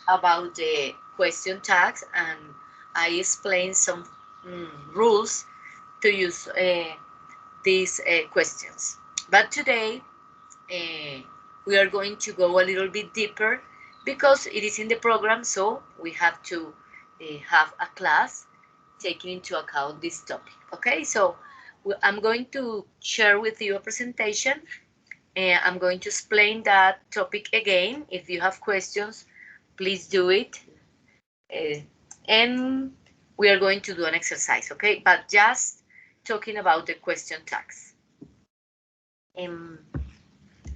about the question tags, and I explain some rules to use these questions. But today we are going to go a little bit deeper because it is in the program, so we have to have a class taking into account this topic. Okay, so I'm going to share with you a presentation. I'm going to explain that topic again. If you have questions, please do it. And we are going to do an exercise, okay? But just talking about the question tags. Let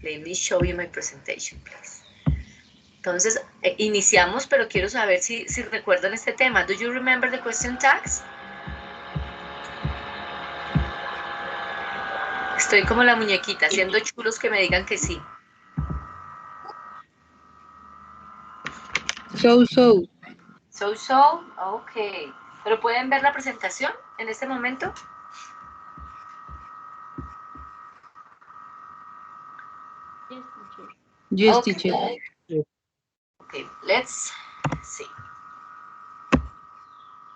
me show you my presentation, please. Entonces, iniciamos, pero quiero saber si recuerdan este tema. Do you remember the question tags? Estoy como la muñequita, haciendo chulos que me digan que sí. So. Ok. ¿Pero pueden ver la presentación en este momento? Yes, Okay. teacher. Okay, let's see.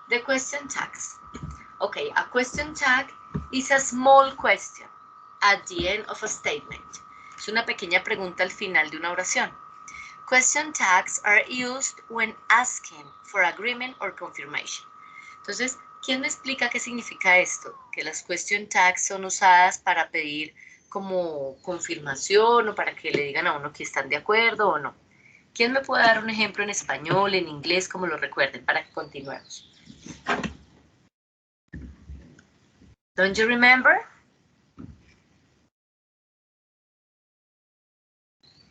The question tags. Okay, a question tag is a small question at the end of a statement. Es una pequeña pregunta al final de una oración. Question tags are used when asking for agreement or confirmation. Entonces, ¿quién me explica qué significa esto? Que las question tags son usadas para pedir como confirmación o para que le digan a uno que están de acuerdo o no. ¿Quién me puede dar un ejemplo en español, en inglés, como lo recuerden, para que continuemos? Don't you remember?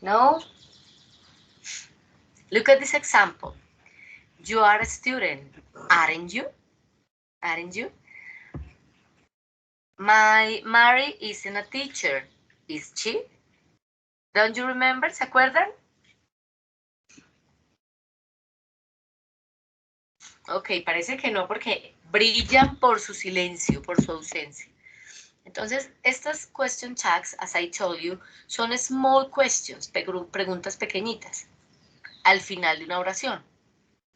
No? Look at this example. You are a student, aren't you? Aren't you? Mary isn't a teacher, is she? Don't you remember? ¿Se acuerdan? Ok, parece que no, porque brillan por su silencio, por su ausencia. Entonces, estas question tags, as I told you, son small questions, preguntas pequeñitas, al final de una oración.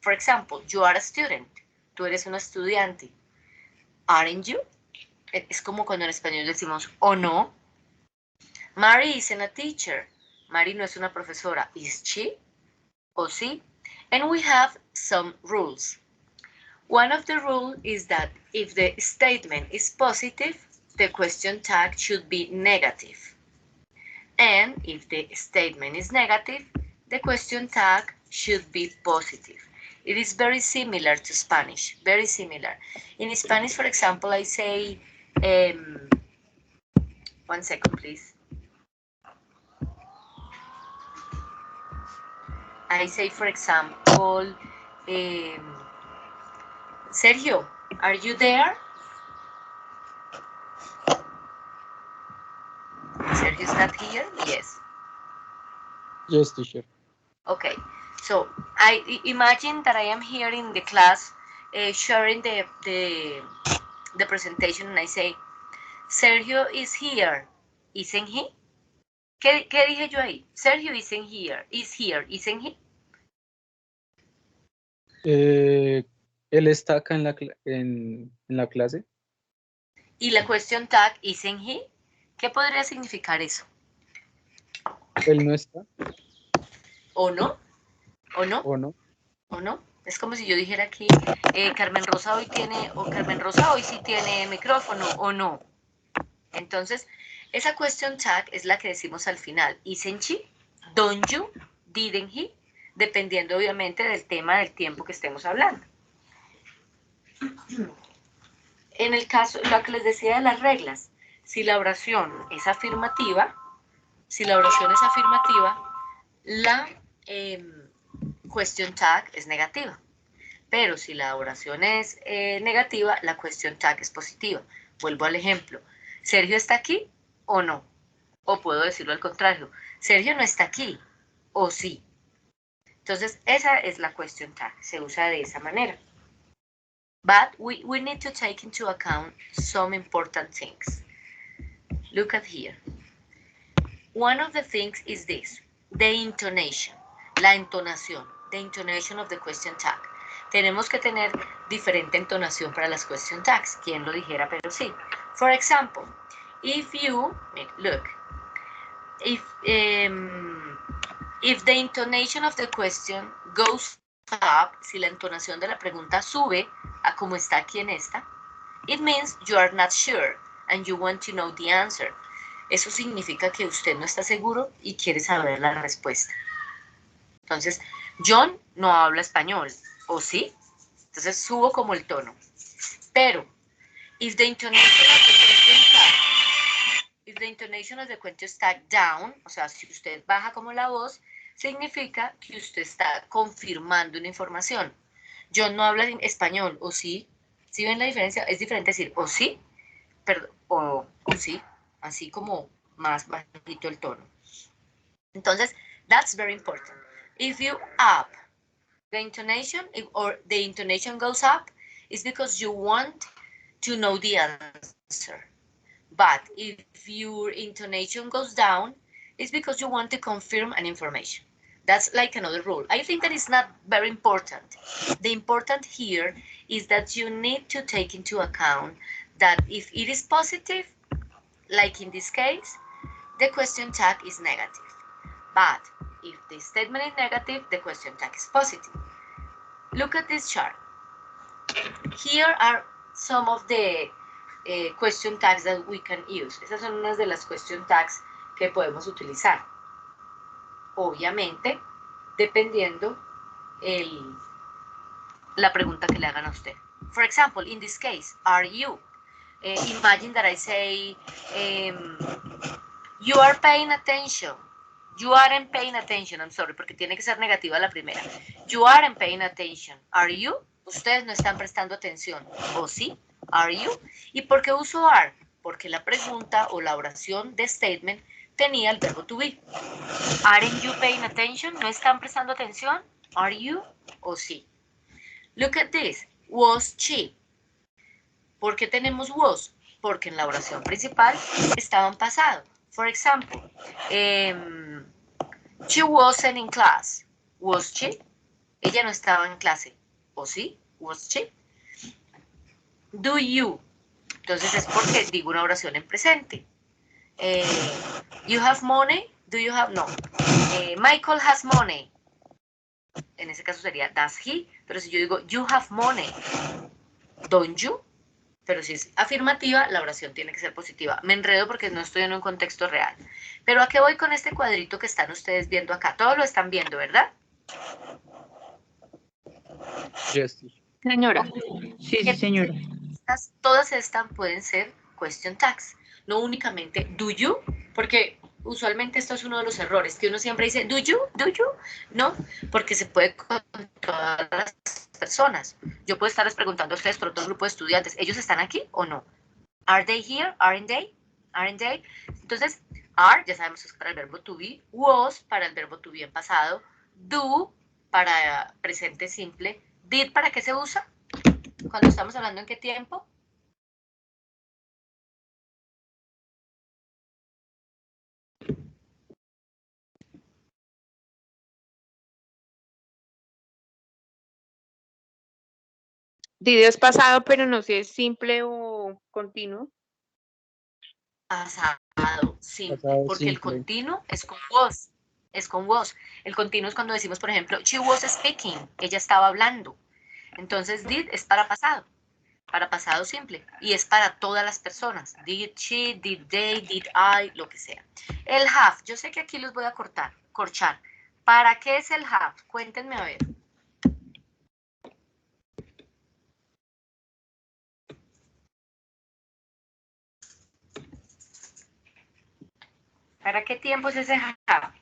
For example, you are a student. Tú eres un estudiante. Aren't you? Es como cuando en español decimos, ¿o no? Mary isn't a teacher. Mary no es una profesora. Is she? ¿O sí? And we have some rules. One of the rules is that if the statement is positive, the question tag should be negative. And if the statement is negative, the question tag should be positive. It is very similar to Spanish, very similar. In Spanish, for example, I say, one second, please. I say, for example, Sergio, are you there? Sergio is not here? Yes. Yes, teacher. Okay, so I imagine that I am here in the class sharing the presentation, and I say, Sergio is here, isn't he? ¿Qué dije yo ahí? Sergio isn't here, isn't he? Él está acá en la clase. Y la question tag, isn't he? ¿Qué podría significar eso? Él no está. ¿O no? ¿O no? ¿O no? ¿O no? Es como si yo dijera aquí, Carmen Rosa hoy tiene, o Carmen Rosa hoy sí tiene micrófono, ¿o no? Entonces, esa question tag es la que decimos al final. Isn't she? Don't you? Didn't he? Dependiendo obviamente del tema del tiempo que estemos hablando. En el caso, lo que les decía de las reglas, si la oración es afirmativa, la question tag es negativa. Pero si la oración es negativa, la question tag es positiva. Vuelvo al ejemplo. ¿Sergio está aquí o no? O puedo decirlo al contrario. ¿Sergio no está aquí o sí? Entonces, esa es la question tag. Se usa de esa manera. But we need to take into account some important things. Look at here. One of the things is this, the intonation, la entonación. the intonation of the question tag. Tenemos que tener diferente entonación para las question tags. ¿Quién lo dijera? Pero sí. For example, if you, look, if the intonation of the question goes up, si la entonación de la pregunta sube a como está aquí en esta, it means you are not sure and you want to know the answer. Eso significa que usted no está seguro y quiere saber la respuesta. Entonces, John no habla español, ¿o sí? Entonces subo como el tono. Pero, if the intonation of the question tag down, o sea, si usted baja como la voz, significa que usted está confirmando una información. John no habla español, ¿o sí? ¿Sí ven la diferencia? Es diferente decir o sí, perdón, o sí, así como más bajito el tono. Entonces, that's very important. If you up the intonation, or the intonation goes up, it's because you want to know the answer. But if your intonation goes down, it's because you want to confirm an information. That's like another rule. I think that is not very important. The important here is that you need to take into account that if it is positive, like in this case, the question tag is negative. But if the statement is negative, the question tag is positive. Look at this chart. Here are some of the question tags that we can use. Esas son unas de las question tags que podemos utilizar. Obviamente, dependiendo la pregunta que le hagan a usted. For example, in this case, are you? Imagine that I say, you are paying attention. You aren't paying attention, I'm sorry, porque tiene que ser negativa la primera. You aren't paying attention. Are you? Ustedes no están prestando atención. ¿O sí? Are you? ¿Y por qué uso are? Porque la pregunta o la oración de statement tenía el verbo to be. Aren't you paying attention? ¿No están prestando atención? Are you? ¿O sí? Look at this. Was she? ¿Por qué tenemos was? Porque en la oración principal estaba en pasado. For example, she wasn't in class. Was she? Ella no estaba en clase. ¿O sí? Was she? Do you? Entonces es porque digo una oración en presente. You have money? Do you have? No. Michael has money. En ese caso sería does he. Pero si yo digo you have money, don't you? Pero si es afirmativa, la oración tiene que ser positiva. Me enredo porque no estoy en un contexto real. Pero ¿a qué voy con este cuadrito que están ustedes viendo acá? Todos lo están viendo, ¿verdad? Yes. Señora. Sí, sí, señora. Todas estas pueden ser question tags. No únicamente do you, porque usualmente esto es uno de los errores, que uno siempre dice do you, no, porque se puede con todas las personas. Yo puedo estarles preguntando a ustedes por otro grupo de estudiantes, ¿ellos están aquí o no? Are they here? Aren't they? Aren't they? Entonces, are, ya sabemos, es para el verbo to be, was para el verbo to be en pasado, do para presente simple, did ¿para qué se usa? Cuando estamos hablando en qué tiempo. Did es pasado, pero no sé si es simple o continuo. Pasado simple, Pasado porque simple. el continuo es con was. Es con was. El continuo es cuando decimos, por ejemplo, she was speaking, ella estaba hablando. Entonces, did es para pasado simple, y es para todas las personas. Did she, did they, did I, lo que sea. El have, yo sé que aquí los voy a corchar. ¿Para qué es el have? Cuéntenme a ver. ¿Para qué tiempo es ese have?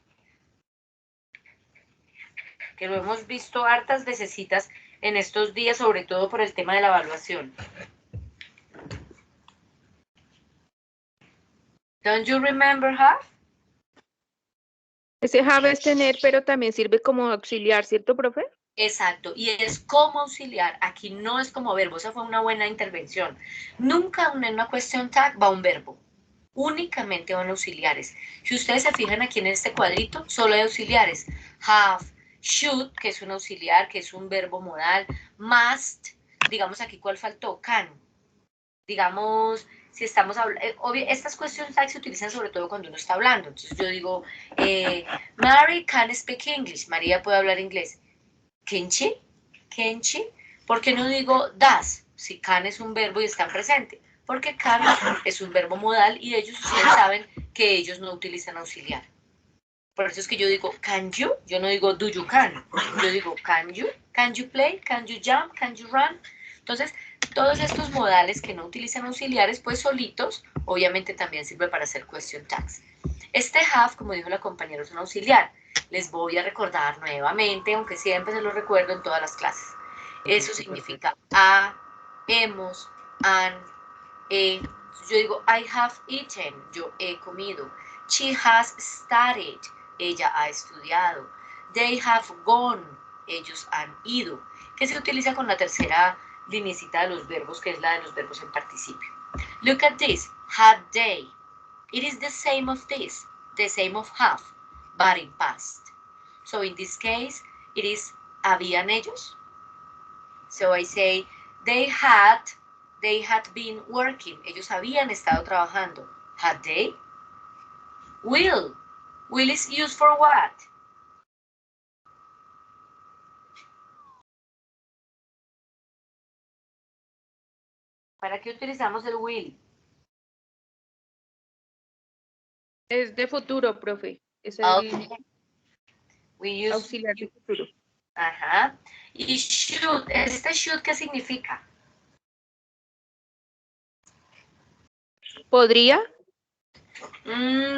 Que lo hemos visto hartas vecesitas en estos días, sobre todo por el tema de la evaluación. Don't you remember have? Ese have es tener, pero también sirve como auxiliar, ¿cierto, profe? Exacto, y es como auxiliar, aquí no es como verbo, esa fue una buena intervención. Nunca en una question tag va un verbo, únicamente van auxiliares. Si ustedes se fijan aquí en este cuadrito, solo hay auxiliares. Have, should, que es un auxiliar, que es un verbo modal, must, digamos aquí cuál faltó, can. Digamos, si estamos hablando, estas question tags se utilizan sobre todo cuando uno está hablando. Entonces yo digo, Mary can speak English. María puede hablar inglés. Can she? Can she? ¿Por qué no digo does? Si can es un verbo y está presente. Porque can es un verbo modal y ellos, ustedes saben que ellos no utilizan auxiliar. Por eso es que yo digo can you, yo no digo do you can. Yo digo can you play, can you jump, can you run. Entonces, todos estos modales que no utilizan auxiliares, pues solitos, obviamente también sirve para hacer question tags. Este have, como dijo la compañera, es un auxiliar. Les voy a recordar nuevamente, aunque siempre se lo recuerdo en todas las clases. Eso significa a, hemos, han, yo digo I have eaten, yo he comido. She has studied, ella ha estudiado. They have gone, ellos han ido. Que se utiliza con la tercera linecita de los verbos, que es la de los verbos en participio. Look at this, had they. It is the same of this, the same of have, but in past. So in this case, it is habían ellos. So I say, they had been working. Ellos habían estado trabajando. Had they? Will. Will is used for what? ¿Para qué utilizamos el will? Es de futuro, profe. Es el Okay. We use auxiliar de futuro. Ajá. Y should, ¿este should qué significa? ¿Podría?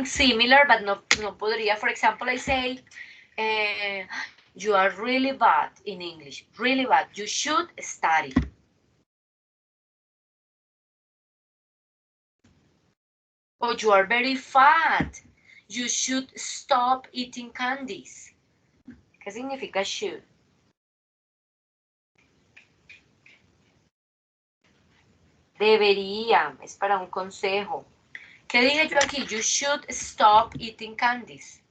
Similar, but no podría. For example, I say, you are really bad in English. Really bad. You should study. Oh, you are very fat. You should stop eating candies. ¿Qué significa should? Debería, es para un consejo. ¿Qué dije yo aquí? You should stop eating candies.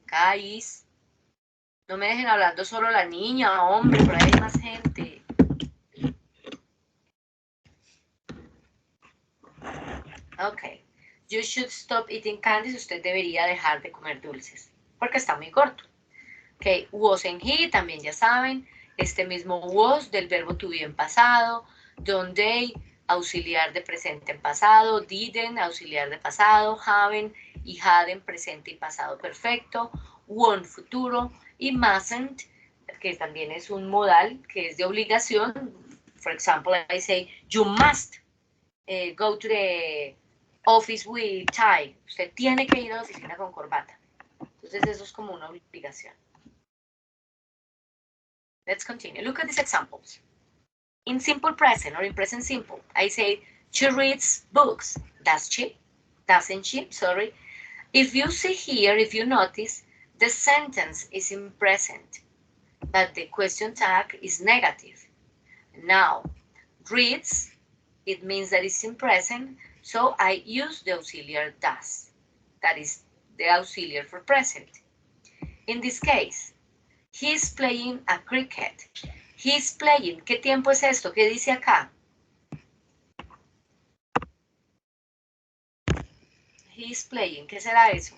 Guys, no me dejen hablando solo la niña, hombre, por ahí hay más gente. Ok. You should stop eating candies. Usted debería dejar de comer dulces. Porque está muy corto. Ok. Was and he, también ya saben. Este mismo was del verbo to be en pasado. Don't they, auxiliar de presente en pasado. Didn't, auxiliar de pasado. Haven't y hadn't, presente y pasado perfecto. Won't, futuro. Y mustn't, que también es un modal que es de obligación. For example, I say, you must go to the office with tie. Usted tiene que ir a la oficina con corbata. Entonces eso es como una obligación. Let's continue. Look at these examples. In simple present or in present simple, I say, she reads books. Does she? Doesn't she? Sorry. If you see here, if you notice, the sentence is in present, but the question tag is negative. Now, reads, it means that it's in present, so I use the auxiliary does. That is the auxiliary for present. In this case, he's playing a cricket. He's playing. ¿Qué tiempo es esto? ¿Qué dice acá? He's playing. ¿Qué será eso?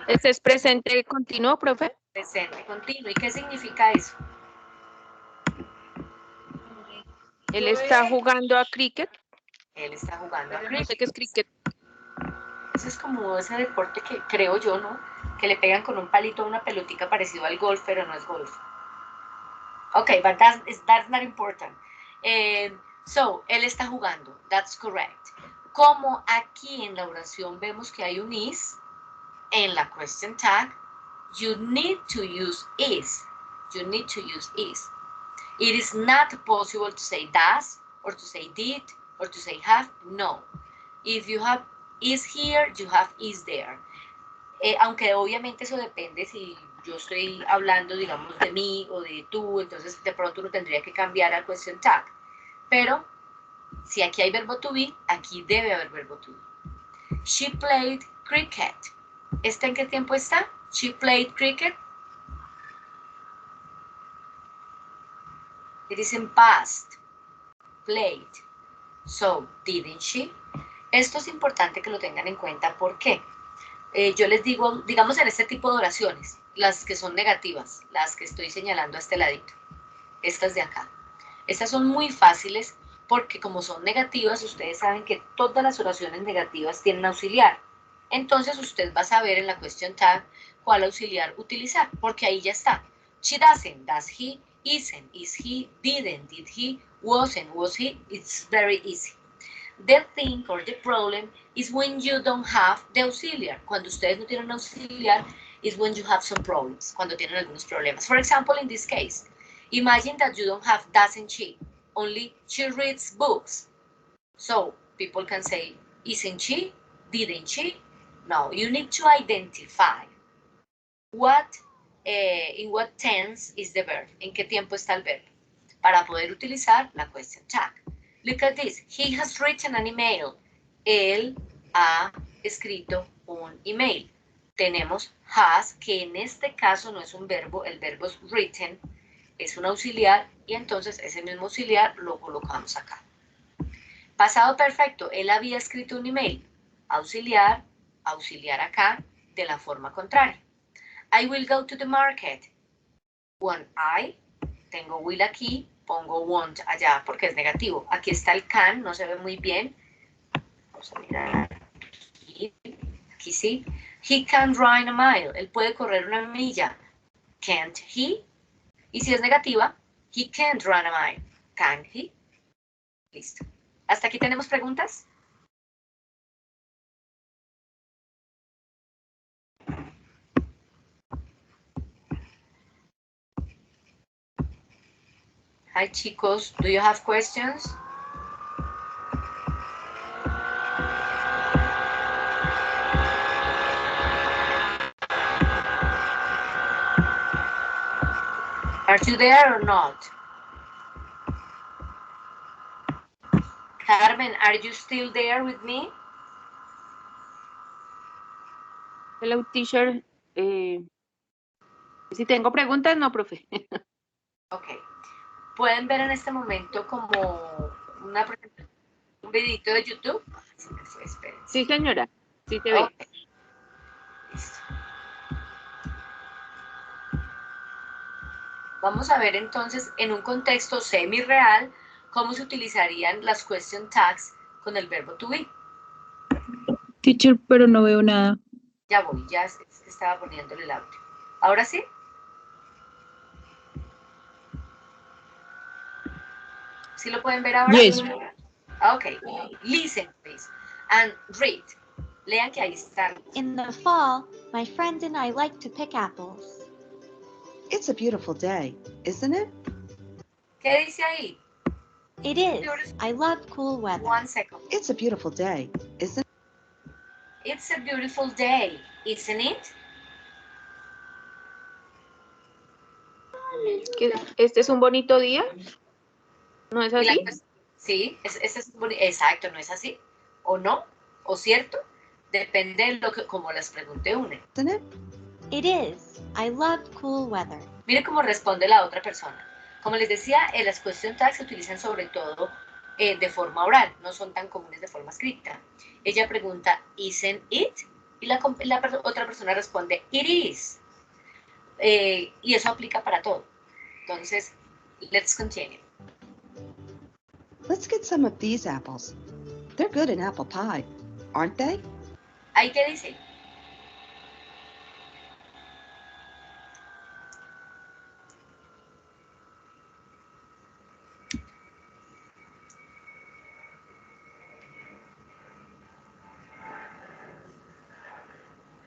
¿Este es presente continuo, profe? Presente continuo. ¿Y qué significa eso? Él está jugando a cricket. Él está jugando a No sé cricket. qué es cricket. Eso es como ese deporte que creo yo, ¿no? Que le pegan con un palito a una pelotica parecido al golf, pero no es golf. Okay, but that's not important. So, él está jugando. That's correct. Como aquí en la oración vemos que hay un is, en la question tag, you need to use is. You need to use is. It is not possible to say does, or to say did, or to say have. No. If you have is here, you have is there. Aunque obviamente eso depende si yo estoy hablando, digamos, de mí o de tú, entonces de pronto uno tendría que cambiar al question tag. Pero si aquí hay verbo to be, aquí debe haber verbo to be. She played cricket. ¿Esta en qué tiempo está? She played cricket. It is in past. Played. So, didn't she? Esto es importante que lo tengan en cuenta. ¿Por qué? Yo les digo, digamos en este tipo de oraciones, las que son negativas, las que estoy señalando a este ladito, estas de acá. Estas son muy fáciles porque como son negativas, ustedes saben que todas las oraciones negativas tienen auxiliar. Entonces usted va a saber en la question tag cuál auxiliar utilizar, porque ahí ya está. She doesn't, does he, isn't, is he, didn't, did he, wasn't, was he. It's very easy. The thing or the problem is when you don't have the auxiliar. Cuando ustedes no tienen auxiliar is when you have some problems, cuando tienen algunos problemas. For example, in this case, imagine that you don't have doesn't she, only she reads books. So people can say, isn't she, didn't she? No, you need to identify what, in what tense is the verb, en qué tiempo está el verbo, para poder utilizar la question tag. Look at this, he has written an email. Él ha escrito un email. Tenemos has, que en este caso no es un verbo, el verbo es written, es un auxiliar, y entonces ese mismo auxiliar lo colocamos acá. Pasado perfecto, él había escrito un email. Auxiliar, auxiliar acá, de la forma contraria. I will go to the market. Won't I? Tengo will aquí, pongo won't allá porque es negativo. Aquí está el can, no se ve muy bien. Vamos a mirar aquí. Aquí sí. He can run a mile. Él puede correr una milla. Can't he? Y si es negativa, he can't run a mile. Can he? Listo. ¿Hasta aquí tenemos preguntas? Hi chicos, do you have questions? Are you there or not? Carmen, are you still there with me? Hello, teacher. Si tengo preguntas, no, profe. Ok. Pueden ver en este momento como una presentación, un videito de YouTube. Se me fue, espérense. Sí, señora. Sí se ve. Ok. Listo. Vamos a ver entonces en un contexto semi-real cómo se utilizarían las question tags con el verbo to be. Teacher, pero no veo nada. Ya voy, ya estaba poniéndole el audio. ¿Ahora sí? ¿Sí lo pueden ver ahora? Yes. Ok. Listen, please. And read. Lean que ahí está. In the fall, my friend and I like to pick apples. It's a beautiful day, isn't it? ¿Qué dice ahí? It is. I love cool weather. 1 second. It's a beautiful day, isn't it? It's a beautiful day, isn't it? ¿Que este es un bonito día? ¿No es Y la así? cuestión- sí, exacto, ¿no es así? ¿O no? ¿O cierto? Depende de lo que, como les pregunte una. Isn't it? It is. I love cool weather. Mire cómo responde la otra persona. Como les decía, las question tags se utilizan sobre todo de forma oral, no son tan comunes de forma escrita. Ella pregunta, isn't it? Y la otra persona responde, it is. Y eso aplica para todo. Entonces, let's continue. Let's get some of these apples. They're good in apple pie, aren't they? ¿Ahí qué dice?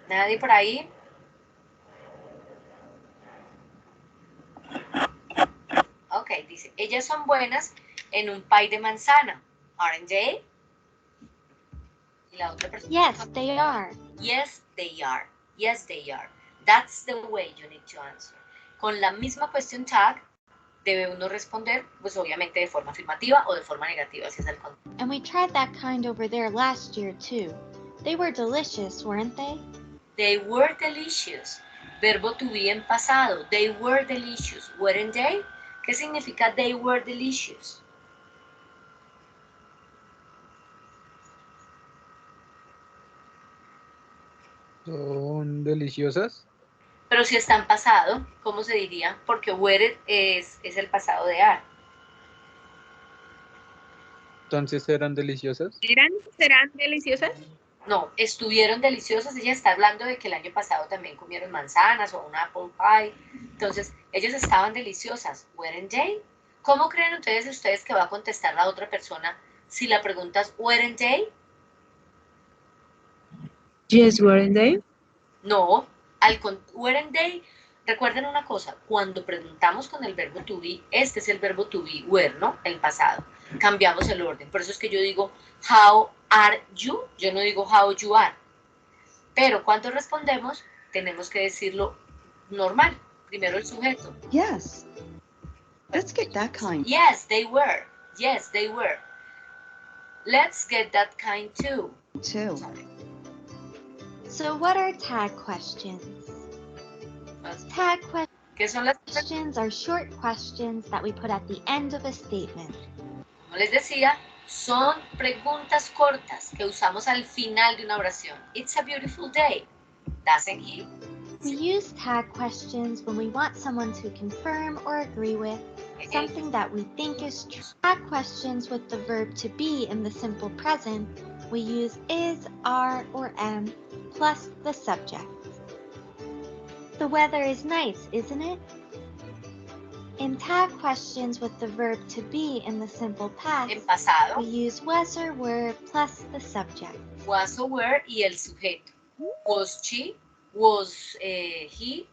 ¿Nadie por ahí? Ok, dice, ellas son buenas en un pie de manzana. Aren't they? Y la otra persona. Yes, they are. Yes, they are. Yes, they are. That's the way you need to answer. Con la misma question tag, debe uno responder, pues obviamente de forma afirmativa o de forma negativa, si es el contrario. And we tried that kind over there last year too. They were delicious, weren't they? They were delicious. Verbo to be en pasado. They were delicious. Weren't they? ¿Qué significa they were delicious? ¿Son deliciosas? Pero si está en pasado, ¿cómo se diría? Porque were es el pasado de are. Entonces eran deliciosas. ¿Serán deliciosas? No, estuvieron deliciosas. Ella está hablando de que el año pasado también comieron manzanas o un apple pie. Entonces, ellas estaban deliciosas. ¿Weren't they? ¿Cómo creen ustedes que va a contestar la otra persona si la pregunta es ¿weren't they? Yes, weren't they? No, weren't they. Recuerden una cosa, cuando preguntamos con el verbo to be, este es el verbo to be, were, ¿no? El pasado. Cambiamos el orden. Por eso es que yo digo, how are you? Yo no digo how you are. Pero cuando respondemos, tenemos que decirlo normal. Primero el sujeto. Yes. Let's get that kind. Yes, they were. Yes, they were. Let's get that kind too. Too. So what are tag questions? Tag ¿Qué son las questions are short questions that we put at the end of a statement. Como les decía, son preguntas cortas que usamos al final de una oración. It's a beautiful day, doesn't he? We use tag questions when we want someone to confirm or agree with something that we think is true. Tag questions with the verb to be in the simple present, we use is, are, or am plus the subject. The weather is nice, isn't it? In tag questions with the verb to be in the simple past, En pasado, we use was or were plus the subject. was or were y el sujeto. Was she, was he,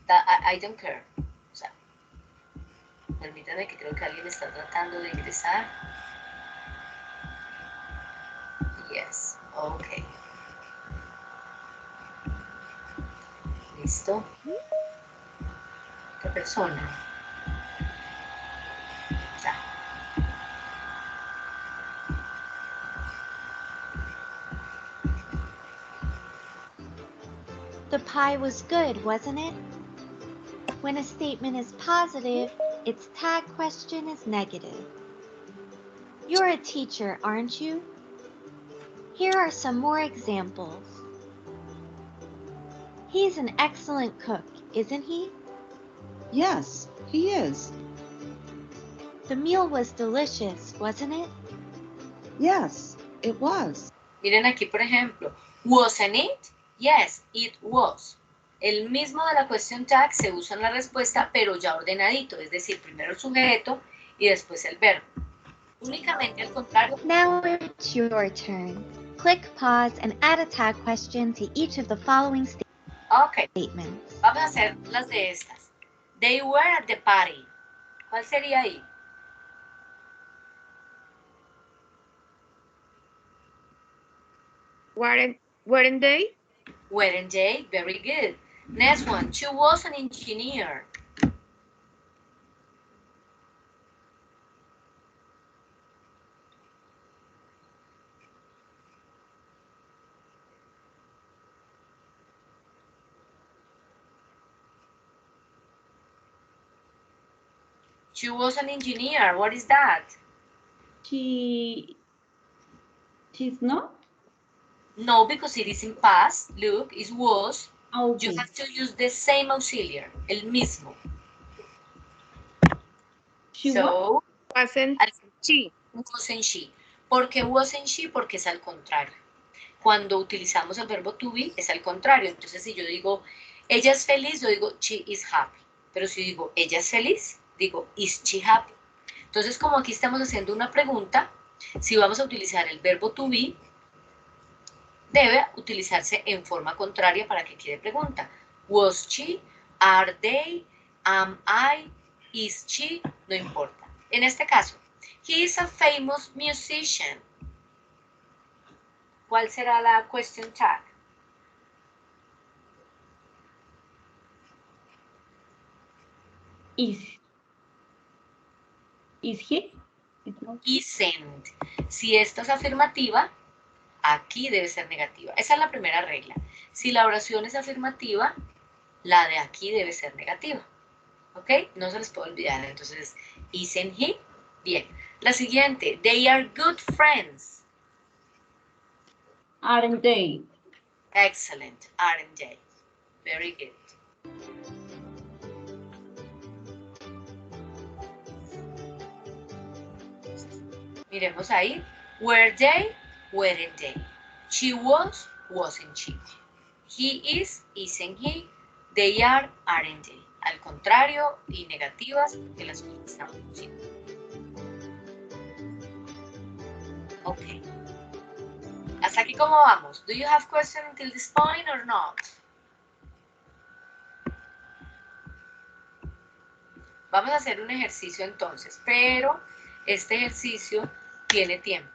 I don't care. O sea, permítanme que creo que alguien está tratando de ingresar. Yes, ok. Listo. Otra persona. Ya. The pie was good, wasn't it? When a statement is positive, its tag question is negative. You're a teacher, aren't you? Here are some more examples. He's an excellent cook, isn't he? Yes, he is. The meal was delicious, wasn't it? Yes, it was. Miren aquí, por ejemplo, wasn't it? Yes, it was. El mismo de la question tag se usa en la respuesta, pero ya ordenadito, es decir, primero el sujeto y después el verbo. Únicamente al contrario. Now it's your turn. Click pause and add a tag question to each of the following Ok, statements. vamos a hacer las de estas. They were at the party. ¿Cuál sería ahí? Weren't they? Weren't they? Very good. Next one. She was an engineer. She was an engineer. What is that? She's not? No, because it is in past. Look, it was. Okay. You have to use the same auxiliary, el mismo. She was? So, Wasn't she? wasn't she. ¿Por qué wasn't she? Porque es al contrario. Cuando utilizamos el verbo to be, es al contrario. Entonces, si yo digo, ella es feliz, yo digo, she is happy. Pero si digo, ella es feliz, digo, is she happy? Entonces, como aquí estamos haciendo una pregunta, si vamos a utilizar el verbo to be, debe utilizarse en forma contraria para que quede pregunta. Was she? Are they? Am I? Is she? No importa. En este caso, he is a famous musician. ¿Cuál será la question tag? Is. Is he? It's not. Isn't. Si esta es afirmativa, aquí debe ser negativa. Esa es la primera regla. Si la oración es afirmativa, la de aquí debe ser negativa. ¿Ok? No se les puede olvidar. Entonces, isn't he? Bien. La siguiente. They are good friends. Aren't they? Excellent. Aren't they? Very good. Miremos ahí. Were they? Weren't they? She was? Wasn't she? He is? Isn't he? They are? Aren't they? Al contrario y negativas porque las cosas están funcionando. Ok. ¿Hasta aquí cómo vamos? Do you have questions until this point or not? Vamos a hacer un ejercicio entonces, pero este ejercicio tiene tiempo.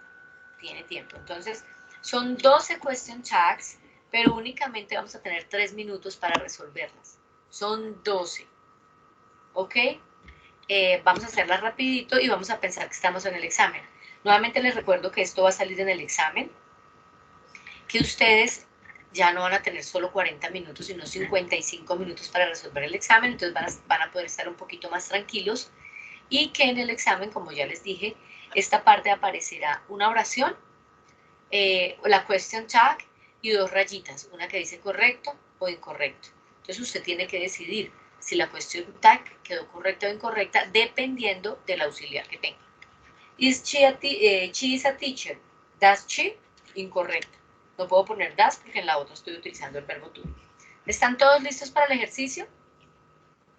Tiene tiempo. Entonces, son 12 question tags, pero únicamente vamos a tener 3 minutos para resolverlas. Son 12. ¿Ok? Vamos a hacerlas rapidito y vamos a pensar que estamos en el examen. Nuevamente les recuerdo que esto va a salir en el examen, que ustedes ya no van a tener solo 40 minutos, sino 55 minutos para resolver el examen, entonces van a poder estar un poquito más tranquilos y que en el examen, como ya les dije, esta parte aparecerá una oración, la question tag y 2 rayitas, una que dice correcto o incorrecto. Entonces usted tiene que decidir si la question tag quedó correcta o incorrecta dependiendo del auxiliar que tenga. Is she is a teacher? Does she? Incorrecto. No puedo poner does porque en la otra estoy utilizando el verbo to. ¿Están todos listos para el ejercicio?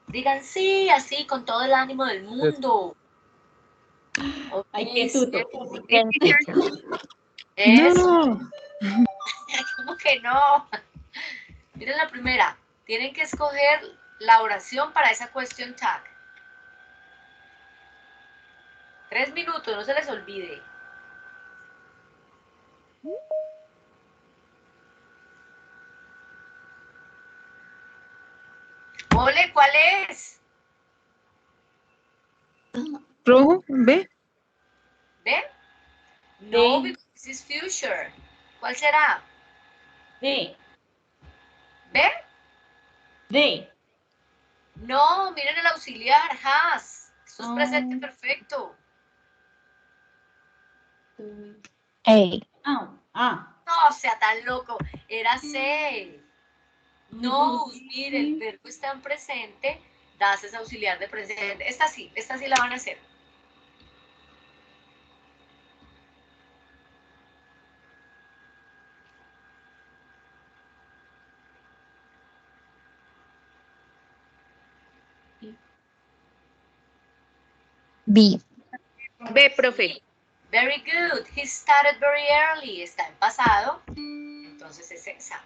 Digan sí, así, con todo el ánimo del mundo. Ay, qué tuto. Eso. No. ¿Cómo que no? Miren la primera. Tienen que escoger la oración para esa question tag. 3 minutos, no se les olvide. Ole, ¿cuál es? Rojo, ¿ve? ¿Ven? No, Sí. because this is future. ¿Cuál será? They. ¿Ven? They. No, miren el auxiliar, has. Esto es presente Ah. perfecto. A. Oh. Ah. No sea tan loco. Era say. No, mire, el verbo está en presente. Das es auxiliar de presente. Esta sí la van a hacer. B. B, profe. Very good. He started very early. Está en pasado. Entonces es esa.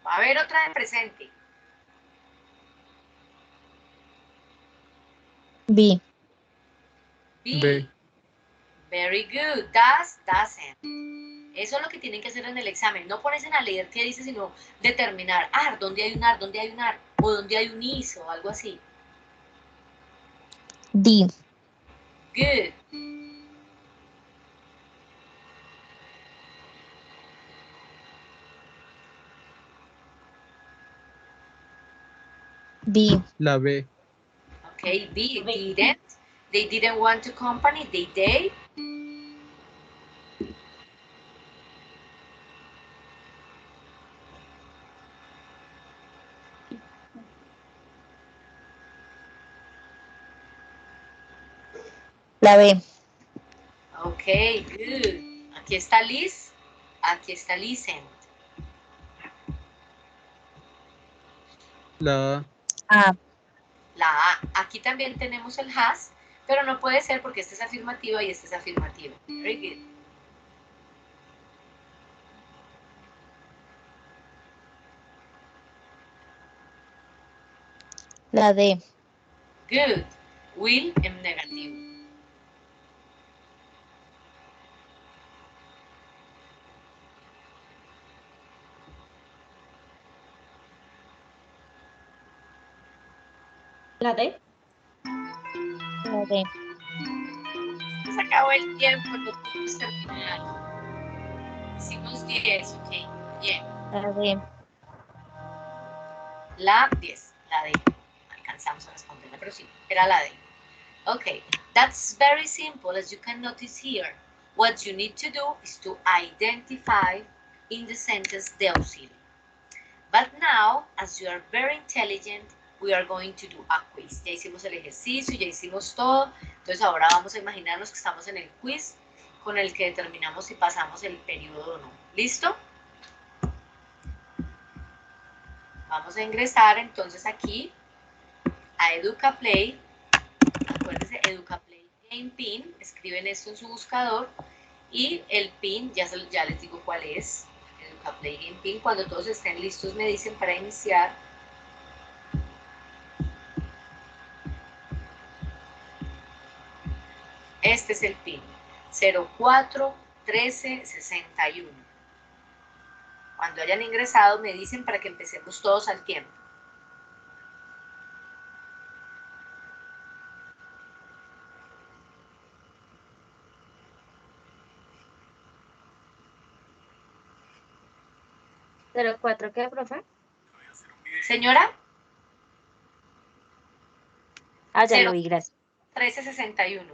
Va a haber otra en presente. B. B. B. Very good. Does, doesn't. Eso es lo que tienen que hacer en el examen. No ponerse a leer qué dice, sino determinar, ¿dónde hay un ar? ¿Dónde hay un ar? O ¿dónde hay un is? O algo así. D. Good. B. La B. Okay, B. Didn't. They didn't want to company. They. La B. Okay, good. Aquí está Liz. Aquí está listen. La A. La A. Aquí también tenemos el has, pero no puede ser porque esta es afirmativa y esta es afirmativa. Very good. La D. Good. Will en negativo. La D. La D. Se acabó el tiempo, no pudimos terminar. Hicimos 10, ok. Bien. La D. La 10, la D. Alcanzamos a responderla, pero sí, era la D. Okay, that's very simple, as you can notice here. What you need to do is to identify in the sentence the auxiliary. But now, as you are very intelligent, we are going to do a quiz. Ya hicimos el ejercicio, ya hicimos todo. Entonces ahora vamos a imaginarnos que estamos en el quiz con el que determinamos si pasamos el periodo o no. ¿Listo? Vamos a ingresar entonces aquí a EducaPlay. Acuérdense, EducaPlay Game Pin. Escriben esto en su buscador. Y el pin, ya les digo cuál es. EducaPlay Game Pin. Cuando todos estén listos me dicen para iniciar. Este es el pin. 041361. Cuando hayan ingresado me dicen para que empecemos todos al tiempo. ¿04 qué, profe? Señora, Ah, ya Cero. lo vi, gracias. 1361.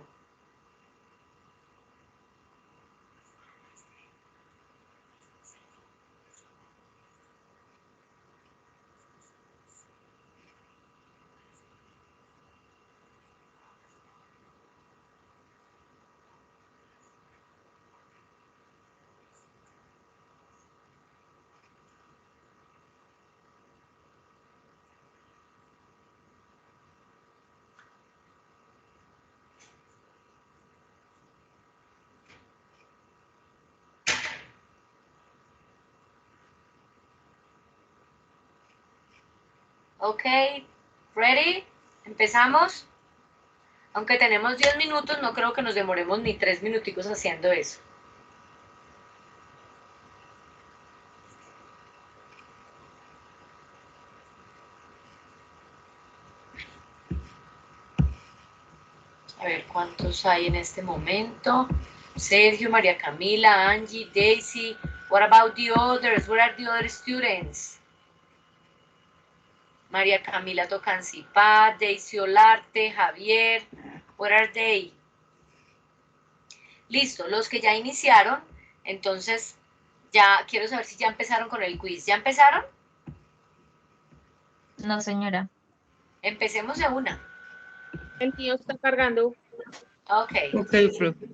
Ok, ready, empezamos. Aunque tenemos 10 minutos, no creo que nos demoremos ni 3 minuticos haciendo eso. A ver cuántos hay en este momento. Sergio, María Camila, Angie, Daisy. What about the others? Where are the other students? María Camila Tocancipá, Daisy Olarte, Javier. Where are they? Listo, los que ya iniciaron, entonces ya quiero saber si ya empezaron con el quiz. ¿Ya empezaron? No, señora. Empecemos de una. El mío está cargando. Ok, Ok, profe.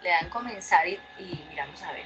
le dan comenzar y miramos a ver.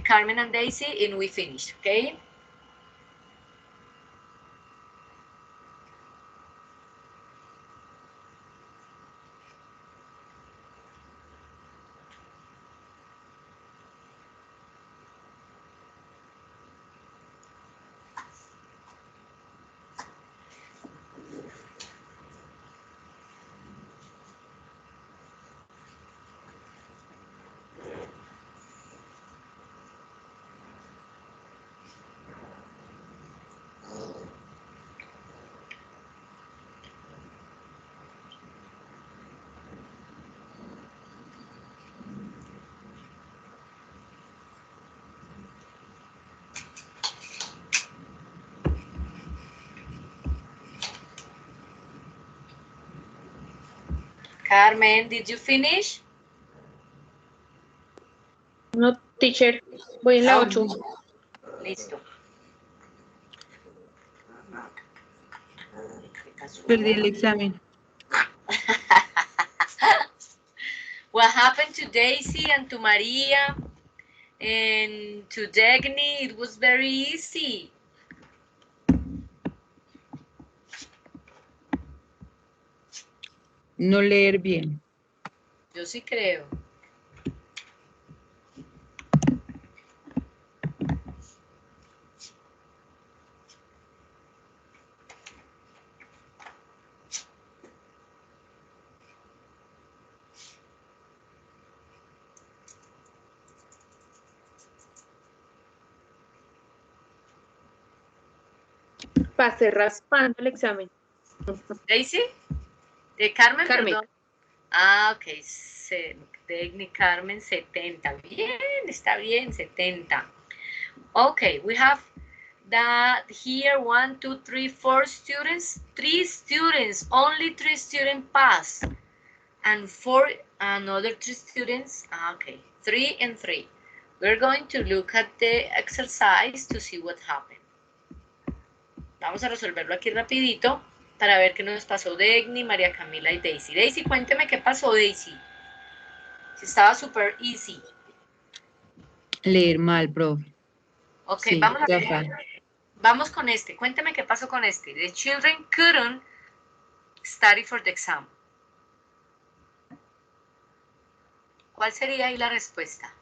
Carmen and Daisy, and we finished, okay? Carmen, did you finish? No, teacher. Voy en la 8. Listo. Perdí el examen. What happened to Daisy and to Maria and to Dagny? It was very easy. No leer bien. Yo sí creo. Pasé raspando el examen. Daisy? ¿De Carmen? Carmen. Perdón. Ah, ok. Dagny, Carmen, 70. Bien, está bien, 70. Okay, we have that here 1, 2, 3, 4 students. 3 students, only 3 students pass. And 4, another 3 students. Okay, 3 and 3. We're going to look at the exercise to see what happened. Vamos a resolverlo aquí rapidito para ver qué nos pasó Dagny, María Camila y Daisy. Daisy, cuénteme qué pasó, Daisy. Si estaba super easy. Leer mal, profe. Ok, Sí, vamos a ver. gafas. Vamos con este. Cuénteme qué pasó con este. The children couldn't study for the exam. ¿Cuál sería ahí la respuesta?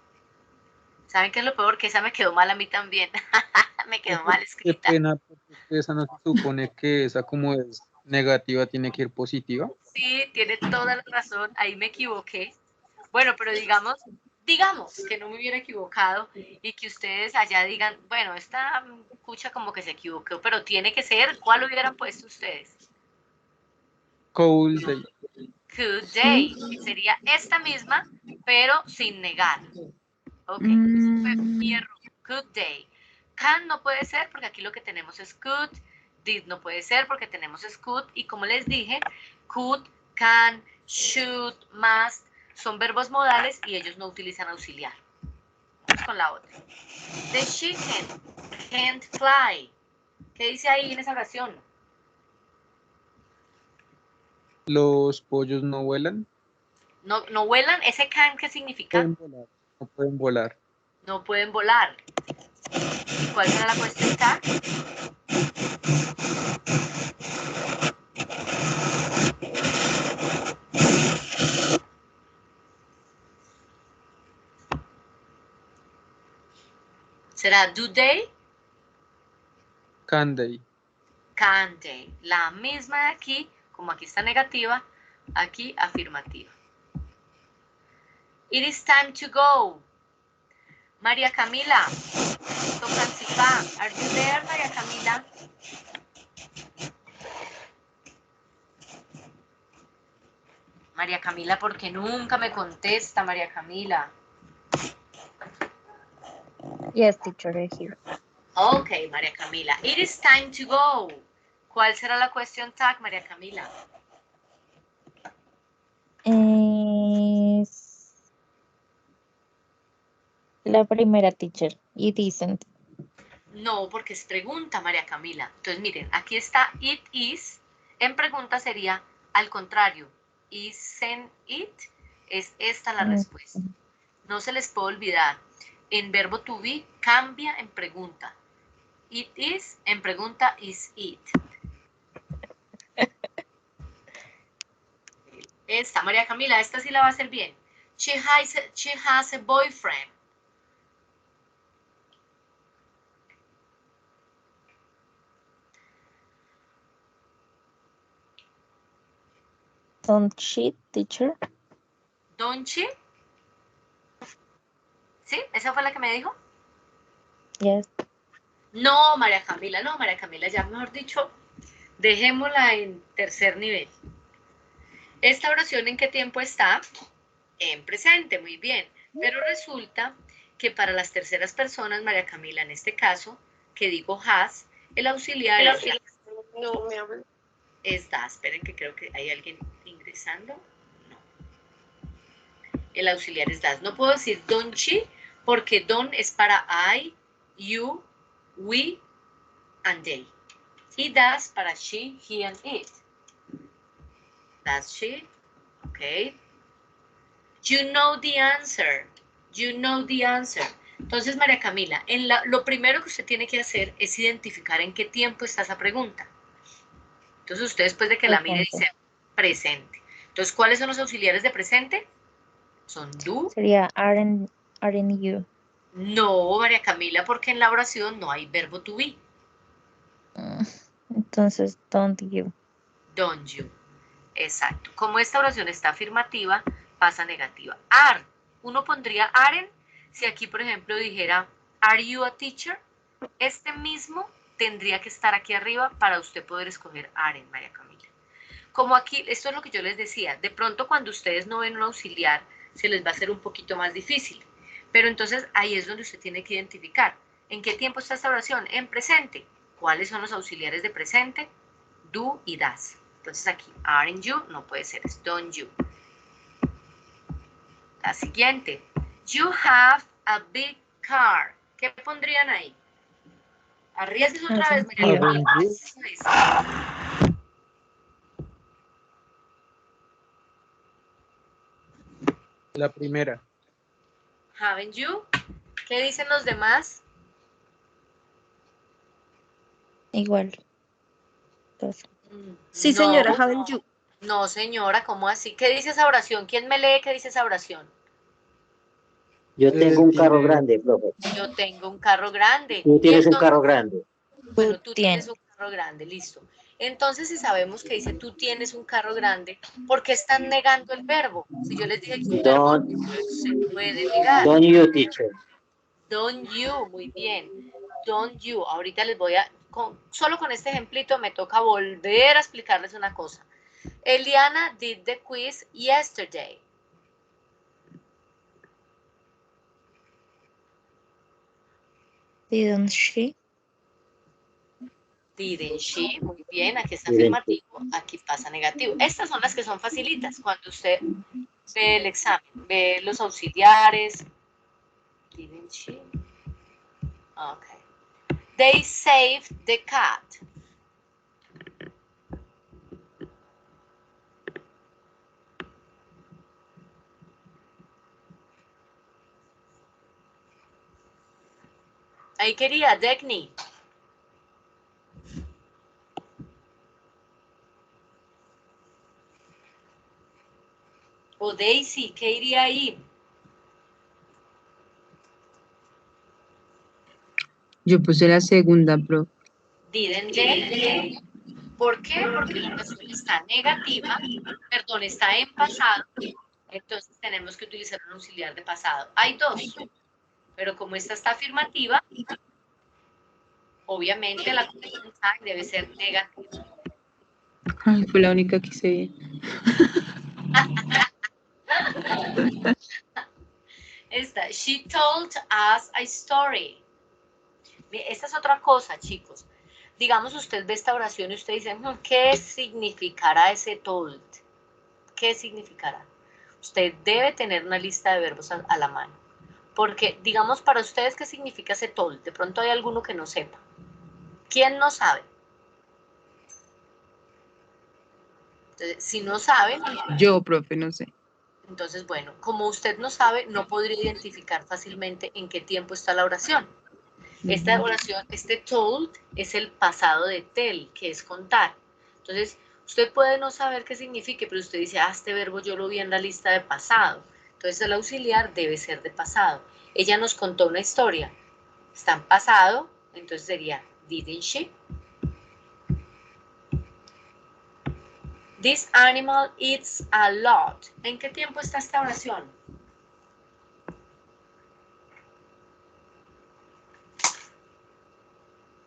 ¿Saben qué es lo peor? Que esa me quedó mal a mí también. Me quedó mal Qué escrita. pena, porque esa no se supone que esa como es negativa tiene que ir positiva. Sí, tiene toda la razón. Ahí me equivoqué. Bueno, pero digamos que no me hubiera equivocado y que ustedes allá digan, bueno, esta cucha como que se equivocó, pero tiene que ser, ¿cuál hubieran puesto ustedes? Cold day. Could day, que sería esta misma, pero sin negar. Ok, eso fue mi error. Could day. Can no puede ser porque aquí lo que tenemos es could. Did no puede ser porque tenemos es could. Y como les dije, could, can, should, must son verbos modales y ellos no utilizan auxiliar. Vamos con la otra. The chicken can't fly. ¿Qué dice ahí en esa oración? Los pollos no vuelan. No vuelan. ¿Ese can qué significa? Pueden volar. No pueden volar. No pueden volar. ¿Y cuál será la cuestión tag? ¿Será do they? Can they. Can they. La misma de aquí, como aquí está negativa, aquí afirmativa. It is time to go. María Camila, Tocancipá, are you there, María Camila? María Camila, ¿por qué nunca me contesta, María Camila? Yes, teacher, I'm here. Ok, María Camila. It is time to go. ¿Cuál será la question tag, María Camila? Es la primera, teacher. It isn't. No, porque es pregunta, María Camila. Entonces, miren, aquí está it is. En pregunta sería al contrario. Isn't it? Es esta la respuesta. No se les puede olvidar. en verbo to be cambia en pregunta. It is en pregunta is it. Esta, María Camila, esta sí la va a hacer bien. She has a boyfriend. Don't cheat, teacher. Don't she? ¿Sí? ¿Esa fue la que me dijo? Yes. No, María Camila, no, María Camila, ya mejor dicho, dejémosla en tercer nivel. ¿Esta oración en qué tiempo está? En presente, muy bien. Pero resulta que para las terceras personas, María Camila, en este caso, que digo has, el auxiliar es das. Esperen que creo que hay alguien ingresando. No. El auxiliar es das. No puedo decir don't she, porque don es para I, you, we, and they. Y das para she, he, and it. Does she? Okay. You know the answer. You know the answer. Entonces, María Camila, lo primero que usted tiene que hacer es identificar en qué tiempo está esa pregunta. Entonces, usted después de que la mire dice presente. Entonces, ¿cuáles son los auxiliares de presente? Son do. Sería aren't you. No, María Camila, porque en la oración no hay verbo to be. Entonces, don't you. Don't you. Exacto. Como esta oración está afirmativa, pasa a negativa. Are. Uno pondría aren't si aquí, por ejemplo, dijera are you a teacher? Este mismo tendría que estar aquí arriba para usted poder escoger aren't, María Camila. Como aquí, esto es lo que yo les decía, de pronto cuando ustedes no ven un auxiliar, se les va a hacer un poquito más difícil. Pero entonces ahí es donde usted tiene que identificar en qué tiempo está esta oración. En presente. ¿Cuáles son los auxiliares de presente? Do y das. Entonces aquí, aren't you no puede ser, es don't you. La siguiente. You have a big car. ¿Qué pondrían ahí? Arriesgues otra vez, María Camila. La primera. Haven't you? ¿Qué dicen los demás? Igual. Sí, No, señora, haven't you? No, señora, ¿cómo así? ¿Qué dice esa oración? ¿Quién me lee qué dice esa oración? Yo tengo un carro grande, profe. Yo tengo un carro grande. Tú tienes un carro grande. Bueno, tú tienes un carro grande, listo. Entonces, si sabemos que dice tú tienes un carro grande, ¿por qué están negando el verbo? Si yo les dije que un verbo se puede negar. Don't you, teacher. Don't you, muy bien. Don't you. Ahorita les voy a... solo con este ejemplito me toca volver a explicarles una cosa. Eliana did the quiz yesterday. Didn't she? Didn't she? Muy bien, aquí está afirmativo, aquí pasa negativo. Estas son las que son facilitas cuando usted ve el examen, ve los auxiliares. Didn't she? Okay. They saved the cat. Ahí quería, Degni. O Daisy, ¿qué iría ahí? Yo puse la segunda, profe. Didn't they? ¿Por qué? Porque la oración está negativa, perdón, está en pasado, entonces tenemos que utilizar un auxiliar de pasado. Hay dos, pero como esta está afirmativa, obviamente la condición debe ser negativa. Ay, fue la única que hice bien. Esta, she told us a story. Esta es otra cosa, chicos. Digamos, usted ve esta oración y usted dice, ¿qué significará ese told? ¿Qué significará? Usted debe tener una lista de verbos a la mano. Porque, digamos, para ustedes, ¿qué significa ese told? De pronto hay alguno que no sepa. ¿Quién no sabe? Entonces, si no sabe... Yo, profe, no sé. Entonces, bueno, como usted no sabe, no podría identificar fácilmente en qué tiempo está la oración. Esta oración, este told, es el pasado de tell, que es contar. Entonces, usted puede no saber qué significa, pero usted dice, este verbo yo lo vi en la lista de pasado. Entonces, el auxiliar debe ser de pasado. Ella nos contó una historia. Está en pasado, entonces sería, didn't she? This animal eats a lot. ¿En qué tiempo está esta oración?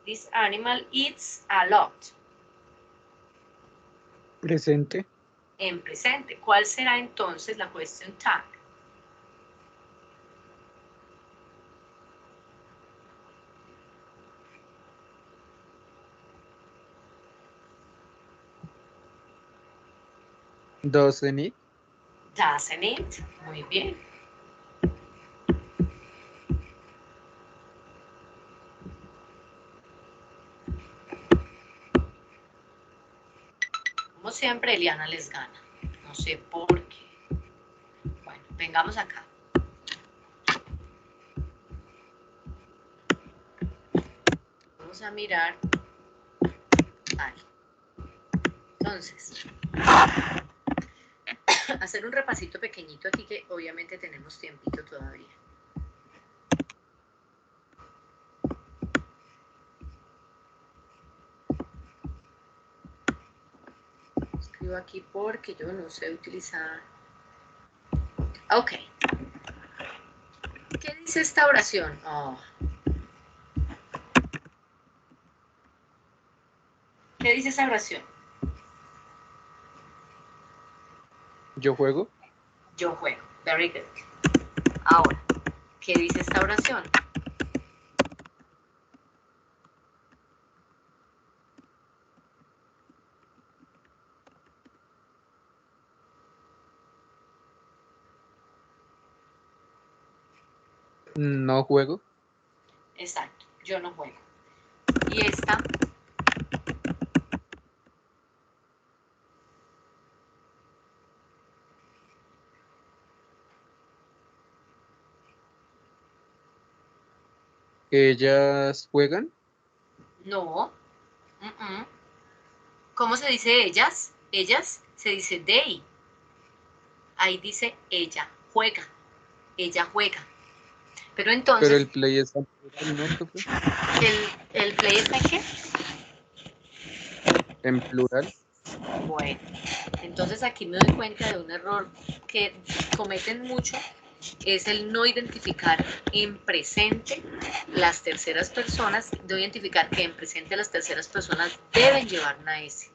This animal eats a lot. Presente. En presente. ¿Cuál será entonces la question tag? Doesn't it? Doesn't it? Muy bien. Como siempre, Eliana les gana. No sé por qué. Bueno, vengamos acá. Vamos a mirar algo. Entonces, hacer un repasito pequeñito aquí que obviamente tenemos tiempito todavía. Escribo aquí porque yo no sé utilizar. Ok. ¿Qué dice esta oración? Oh. ¿Qué dice esa oración? Yo juego. Yo juego. Very good. Ahora, ¿qué dice esta oración? No juego. Exacto. Yo no juego. Y esta. Ellas juegan. No. ¿Cómo se dice ellas? Ellas se dice they. Ahí dice ella juega. Ella juega. Pero entonces. Pero el play está en plural, ¿no, profe? ¿El play está en qué? En plural. Bueno, entonces aquí me doy cuenta de un error que cometen mucho, es el no identificar en presente las terceras personas, de identificar que en presente las terceras personas deben llevar una S.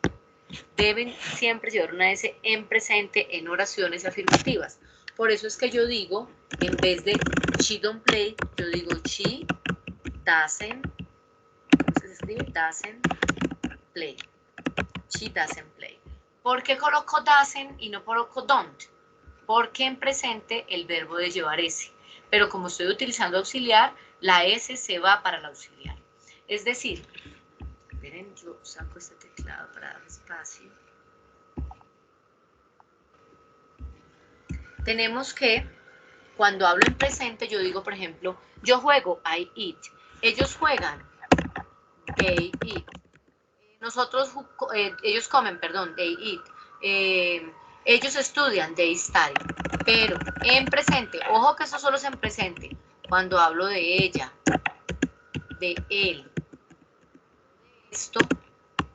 Deben siempre llevar una S en presente en oraciones afirmativas. Por eso es que yo digo, en vez de she don't play, yo digo she doesn't, ¿cómo se escribe? Doesn't play. She doesn't play. ¿Por qué coloco doesn't y no coloco don't? Porque en presente el verbo debe llevar S. Pero como estoy utilizando auxiliar, la S se va para el auxiliar. Es decir, miren, yo saco este teclado para dar espacio. Tenemos que, cuando hablo en presente, yo digo, por ejemplo, yo juego, I eat. Ellos juegan, they eat. Nosotros, ellos comen, perdón, they eat. Ellos estudian, they study. Pero en presente, ojo que eso solo es en presente. Cuando hablo de ella, de él, esto,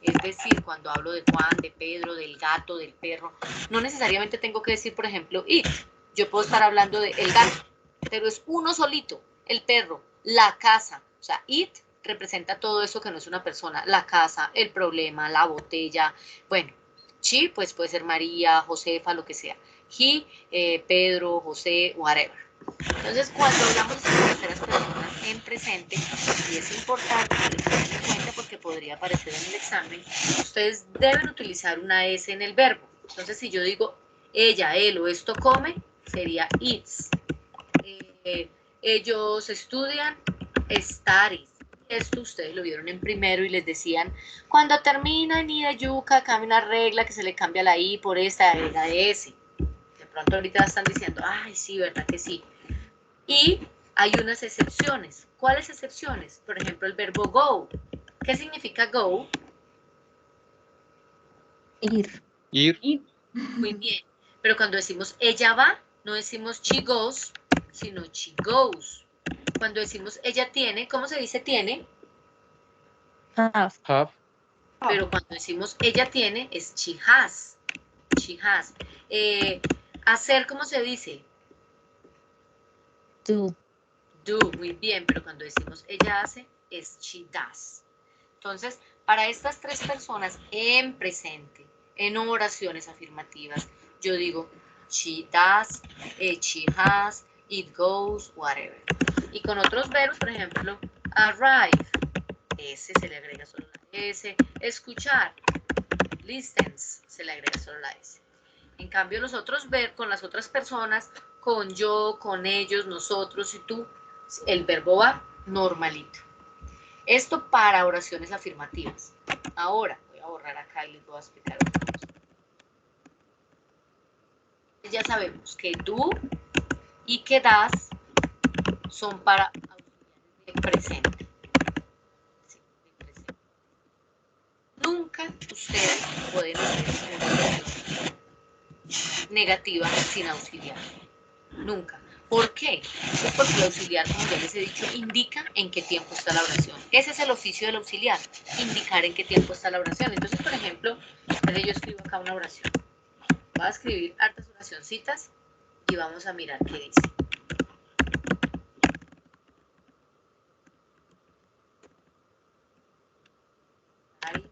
es decir, cuando hablo de Juan, de Pedro, del gato, del perro, no necesariamente tengo que decir, por ejemplo, it. Yo puedo estar hablando de el gato, pero es uno solito, el perro, la casa. O sea, it representa todo eso que no es una persona, la casa, el problema, la botella. Bueno, she, pues puede ser María, Josefa, lo que sea. He, Pedro, José, whatever. Entonces, cuando hablamos de terceras personas en presente, y es importante que lo tengan en cuenta porque podría aparecer en el examen, ustedes deben utilizar una S en el verbo. Entonces, si yo digo ella, él o esto come, sería eats. Ellos estudian, studies. Esto ustedes lo vieron en primero y les decían, cuando termina en I de yuca, cambia una regla que se le cambia la I por esta, agrega S. pronto ahorita están diciendo, ay, sí, ¿verdad que sí? Y hay unas excepciones. ¿Cuáles excepciones? Por ejemplo, el verbo go. ¿Qué significa go? Ir. Ir. Ir. Muy bien. Pero cuando decimos ella va, no decimos she goes, sino she goes. Cuando decimos ella tiene, ¿cómo se dice tiene? Have. Have. Pero cuando decimos ella tiene, es she has. She has. Hacer, ¿cómo se dice? Do. Do, muy bien, pero cuando decimos ella hace, es she does. Entonces, para estas tres personas en presente, en oraciones afirmativas, yo digo she does, she has, it goes, whatever. Y con otros verbos, por ejemplo, arrive, ese se le agrega solo la S, escuchar, listens, se le agrega solo la S. En cambio, los otros verbos, con las otras personas, con yo, con ellos, nosotros y tú, el verbo va normalito. Esto para oraciones afirmativas. Ahora, voy a borrar acá y les voy a explicar otra cosa. Ya sabemos que do y que das son para auxiliares de presente. Sí, de presente. Nunca ustedes pueden hacer una oración negativa sin auxiliar. Nunca. ¿Por qué? Pues porque el auxiliar, como ya les he dicho, indica en qué tiempo está la oración. Ese es el oficio del auxiliar, indicar en qué tiempo está la oración. Entonces, por ejemplo, yo escribo acá una oración. Voy a escribir hartas oracioncitas y vamos a mirar qué dice. Ahí.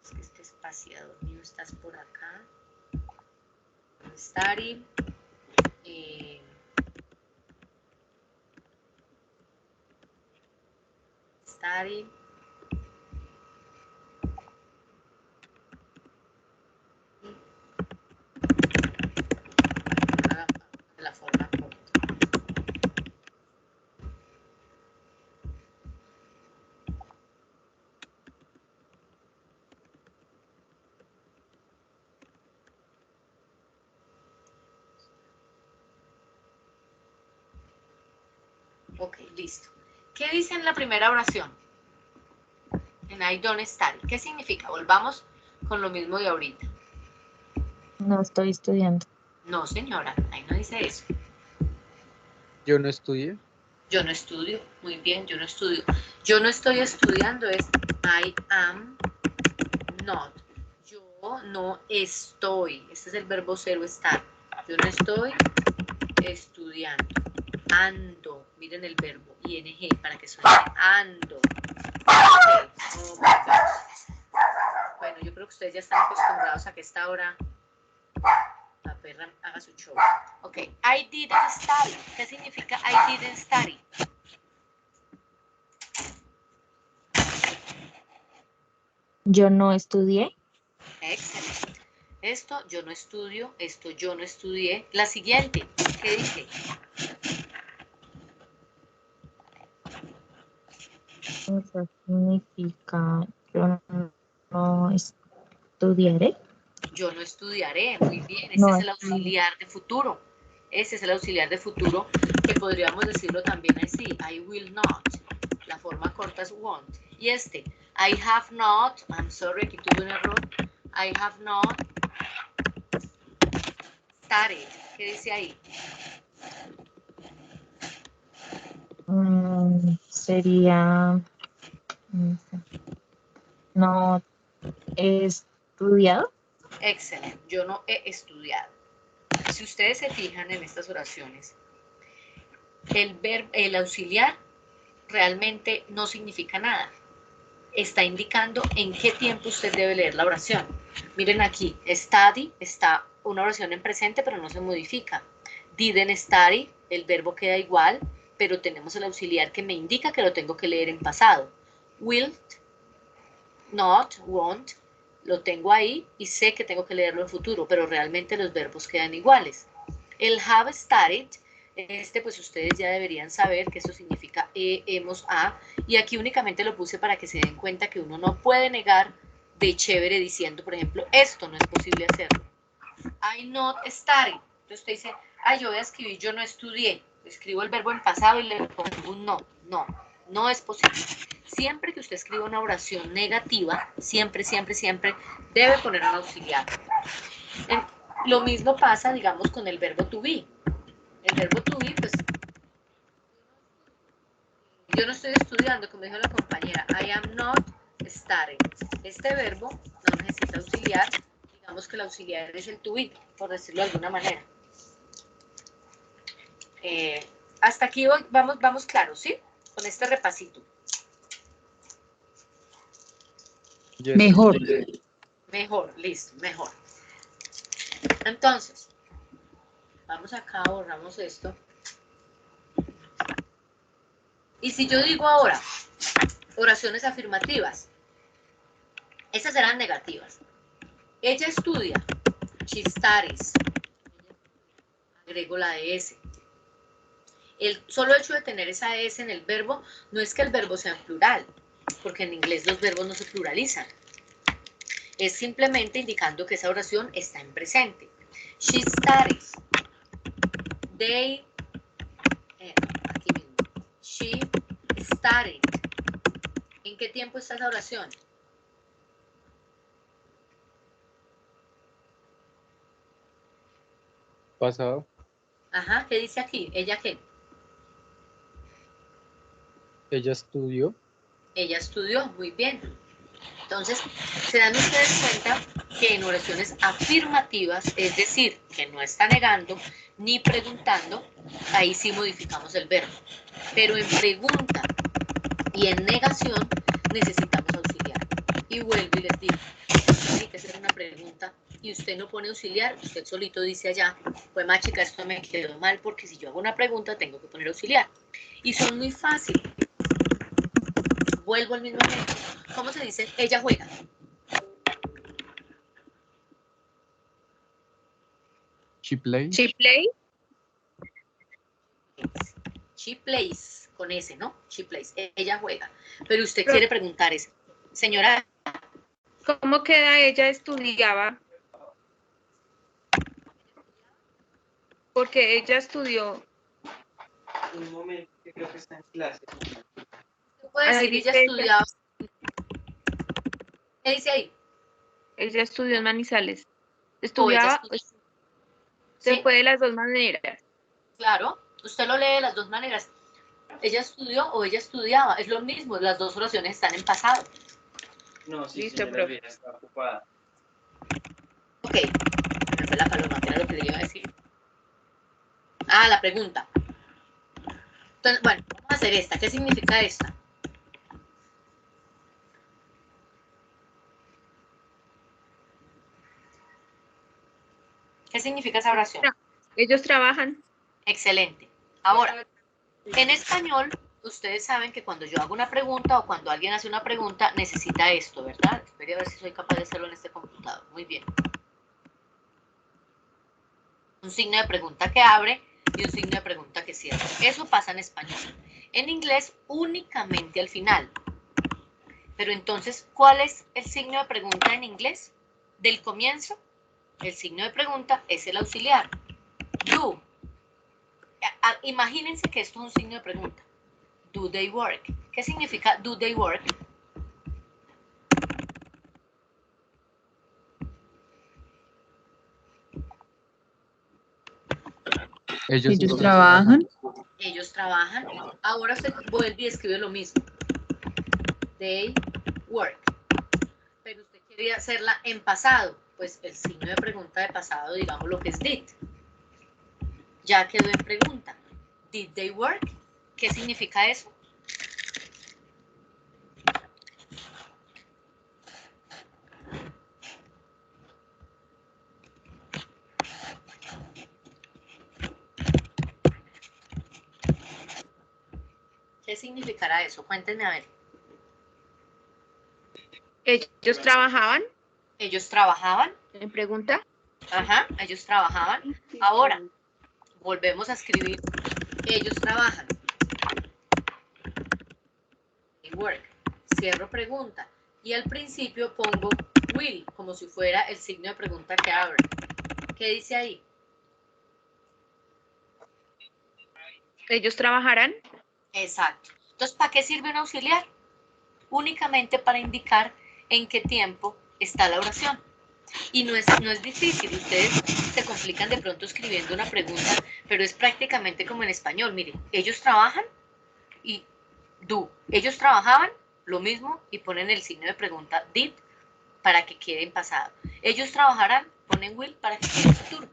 Es que este espaciador mío estás por acá. Study. Study. La forma corta. Ok, listo. ¿Qué dice en la primera oración? En I don't study. ¿Qué significa? Volvamos con lo mismo de ahorita. No estoy estudiando. No, señora, ahí no dice eso. Yo no estudié. Yo no estudio. Muy bien, yo no estudio. Yo no estoy estudiando es I am not. Yo no estoy. Este es el verbo cero estar. Yo no estoy estudiando. Ando. Miren el verbo ing para que suene. Ando. Okay. Oh my God. Bueno, yo creo que ustedes ya están acostumbrados a que esta hora la perra haga su show. Ok, I didn't study. ¿Qué significa I didn't study? Yo no estudié. Excelente. Esto yo no estudio, esto yo no estudié. La siguiente, ¿qué dice? Eso significa yo no estudiaré. Yo no estudiaré. Muy bien, ese No es el auxiliar de futuro. Ese es el auxiliar de futuro que podríamos decirlo también así. I will not. La forma corta es won't. Y este, I have not. I'm sorry, aquí tuve un error. I have not studied. ¿Qué dice ahí? Sería no he estudiado. Excelente. Yo no he estudiado. Si ustedes se fijan en estas oraciones, el auxiliar realmente no significa nada. Está indicando en qué tiempo usted debe leer la oración. Miren aquí, study está una oración en presente, pero no se modifica. Didn't study, el verbo queda igual, pero tenemos el auxiliar que me indica que lo tengo que leer en pasado. Will, not, won't, lo tengo ahí y sé que tengo que leerlo en futuro, pero realmente los verbos quedan iguales. El have studied, pues ustedes ya deberían saber que eso significa hemos a, y aquí únicamente lo puse para que se den cuenta que uno no puede negar de chévere diciendo, por ejemplo, esto no es posible hacerlo. I not studied. Entonces usted dice, yo voy a escribir yo no estudié. Escribo el verbo en pasado y le pongo un no. No, no es posible. Siempre que usted escriba una oración negativa, siempre debe poner un auxiliar. Lo mismo pasa, digamos, con el verbo to be. El verbo to be, pues, yo no estoy estudiando, como dijo la compañera, I am not studying. Este verbo no necesita auxiliar, digamos que el auxiliar es el to be, por decirlo de alguna manera. Hasta aquí vamos claros, ¿sí? Con este repasito. Yes. Mejor. Mejor, listo, mejor. Entonces, vamos acá, borramos esto. Y si yo digo ahora, oraciones afirmativas, esas eran negativas. Ella estudia, she studies. Agrego la ES. El solo hecho de tener esa S en el verbo no es que el verbo sea en plural, porque en inglés los verbos no se pluralizan. Es simplemente indicando que esa oración está en presente. She studies. They, aquí mismo. She studied. ¿En qué tiempo está esa oración? Pasado. Ajá, ¿qué dice aquí? ¿Ella qué? Ella estudió. Ella estudió, muy bien. Entonces, se dan ustedes cuenta que en oraciones afirmativas, es decir, que no está negando ni preguntando, ahí sí modificamos el verbo. Pero en pregunta y en negación necesitamos auxiliar. Y vuelvo y les digo, hay que hacer una pregunta y usted no pone auxiliar, usted solito dice allá, pues más chica, esto me quedó mal porque si yo hago una pregunta tengo que poner auxiliar. Y son muy fáciles. Vuelvo al mismo ejemplo. ¿Cómo se dice? Ella juega. She plays. She play. She plays, con S, ¿no? She plays. Ella juega. Pero usted quiere preguntar eso. Señora. ¿Cómo queda ella estudiaba? Porque ella estudió. Un momento, que creo que está en clase. ¿Usted puede decir ella estudiaba? ¿Qué dice ahí? Ella estudió en Manizales. Estudiaba. Se puede de las dos maneras. Claro, usted lo lee de las dos maneras. Ella estudió o ella estudiaba. Es lo mismo, las dos oraciones están en pasado. No, sí, listo, señora, ella está ocupada. Ok, me fue la paloma, que era lo que le iba a decir. La pregunta. Entonces, bueno, vamos a hacer esta. ¿Qué significa esta? ¿Qué significa esa oración? Ellos trabajan. Excelente. Ahora, en español, ustedes saben que cuando yo hago una pregunta o cuando alguien hace una pregunta, necesita esto, ¿verdad? Espero a ver si soy capaz de hacerlo en este computador. Muy bien. Un signo de pregunta que abre y un signo de pregunta que cierra. Eso pasa en español. En inglés, únicamente al final. Pero entonces, ¿cuál es el signo de pregunta en inglés? Del comienzo, el signo de pregunta es el auxiliar. Do. Imagínense que esto es un signo de pregunta. Do they work? ¿Qué significa do they work? Ellos trabajan. Ellos trabajan. Ahora se vuelve y escribe lo mismo. They work. Pero usted quería hacerla en pasado. Pues el signo de pregunta de pasado, digamos lo que es did. Ya quedó en pregunta. Did they work? ¿Qué significa eso? ¿Qué significará eso? Cuéntenme a ver. ¿Ellos trabajaban? ¿Ellos trabajaban? ¿Me pregunta? Ajá, ellos trabajaban. Ahora, volvemos a escribir. Ellos trabajan. Work. Cierro pregunta. Y al principio pongo will, como si fuera el signo de pregunta que abre. ¿Qué dice ahí? ¿Ellos trabajarán? Exacto. Entonces, ¿para qué sirve un auxiliar? Únicamente para indicar en qué tiempo está la oración. Y no es difícil, ustedes se complican de pronto escribiendo una pregunta, pero es prácticamente como en español. Miren, ellos trabajan y do. Ellos trabajaban, lo mismo, y ponen el signo de pregunta did para que quede en pasado. Ellos trabajarán, ponen will para que quede en futuro.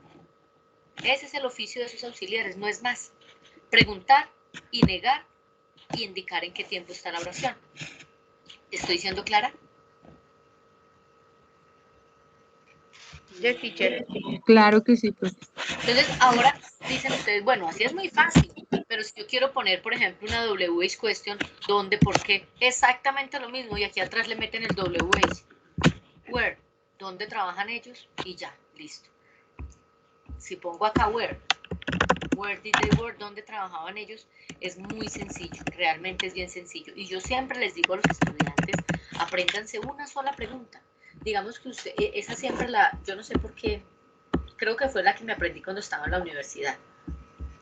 Ese es el oficio de esos auxiliares, no es más. Preguntar y negar y indicar en qué tiempo está la oración. ¿Estoy siendo clara? Yes, teacher. Claro que sí, profe. Entonces, ahora dicen ustedes, bueno, así es muy fácil, pero si yo quiero poner, por ejemplo, una WH question, ¿dónde, por qué? Exactamente lo mismo, y aquí atrás le meten el WH. Where, ¿dónde trabajan ellos? Y ya, listo. Si pongo acá where did they work, ¿dónde trabajaban ellos? Es muy sencillo, realmente es bien sencillo. Y yo siempre les digo a los estudiantes, apréndanse una sola pregunta. Digamos que usted, esa siempre yo no sé por qué, creo que fue la que me aprendí cuando estaba en la universidad.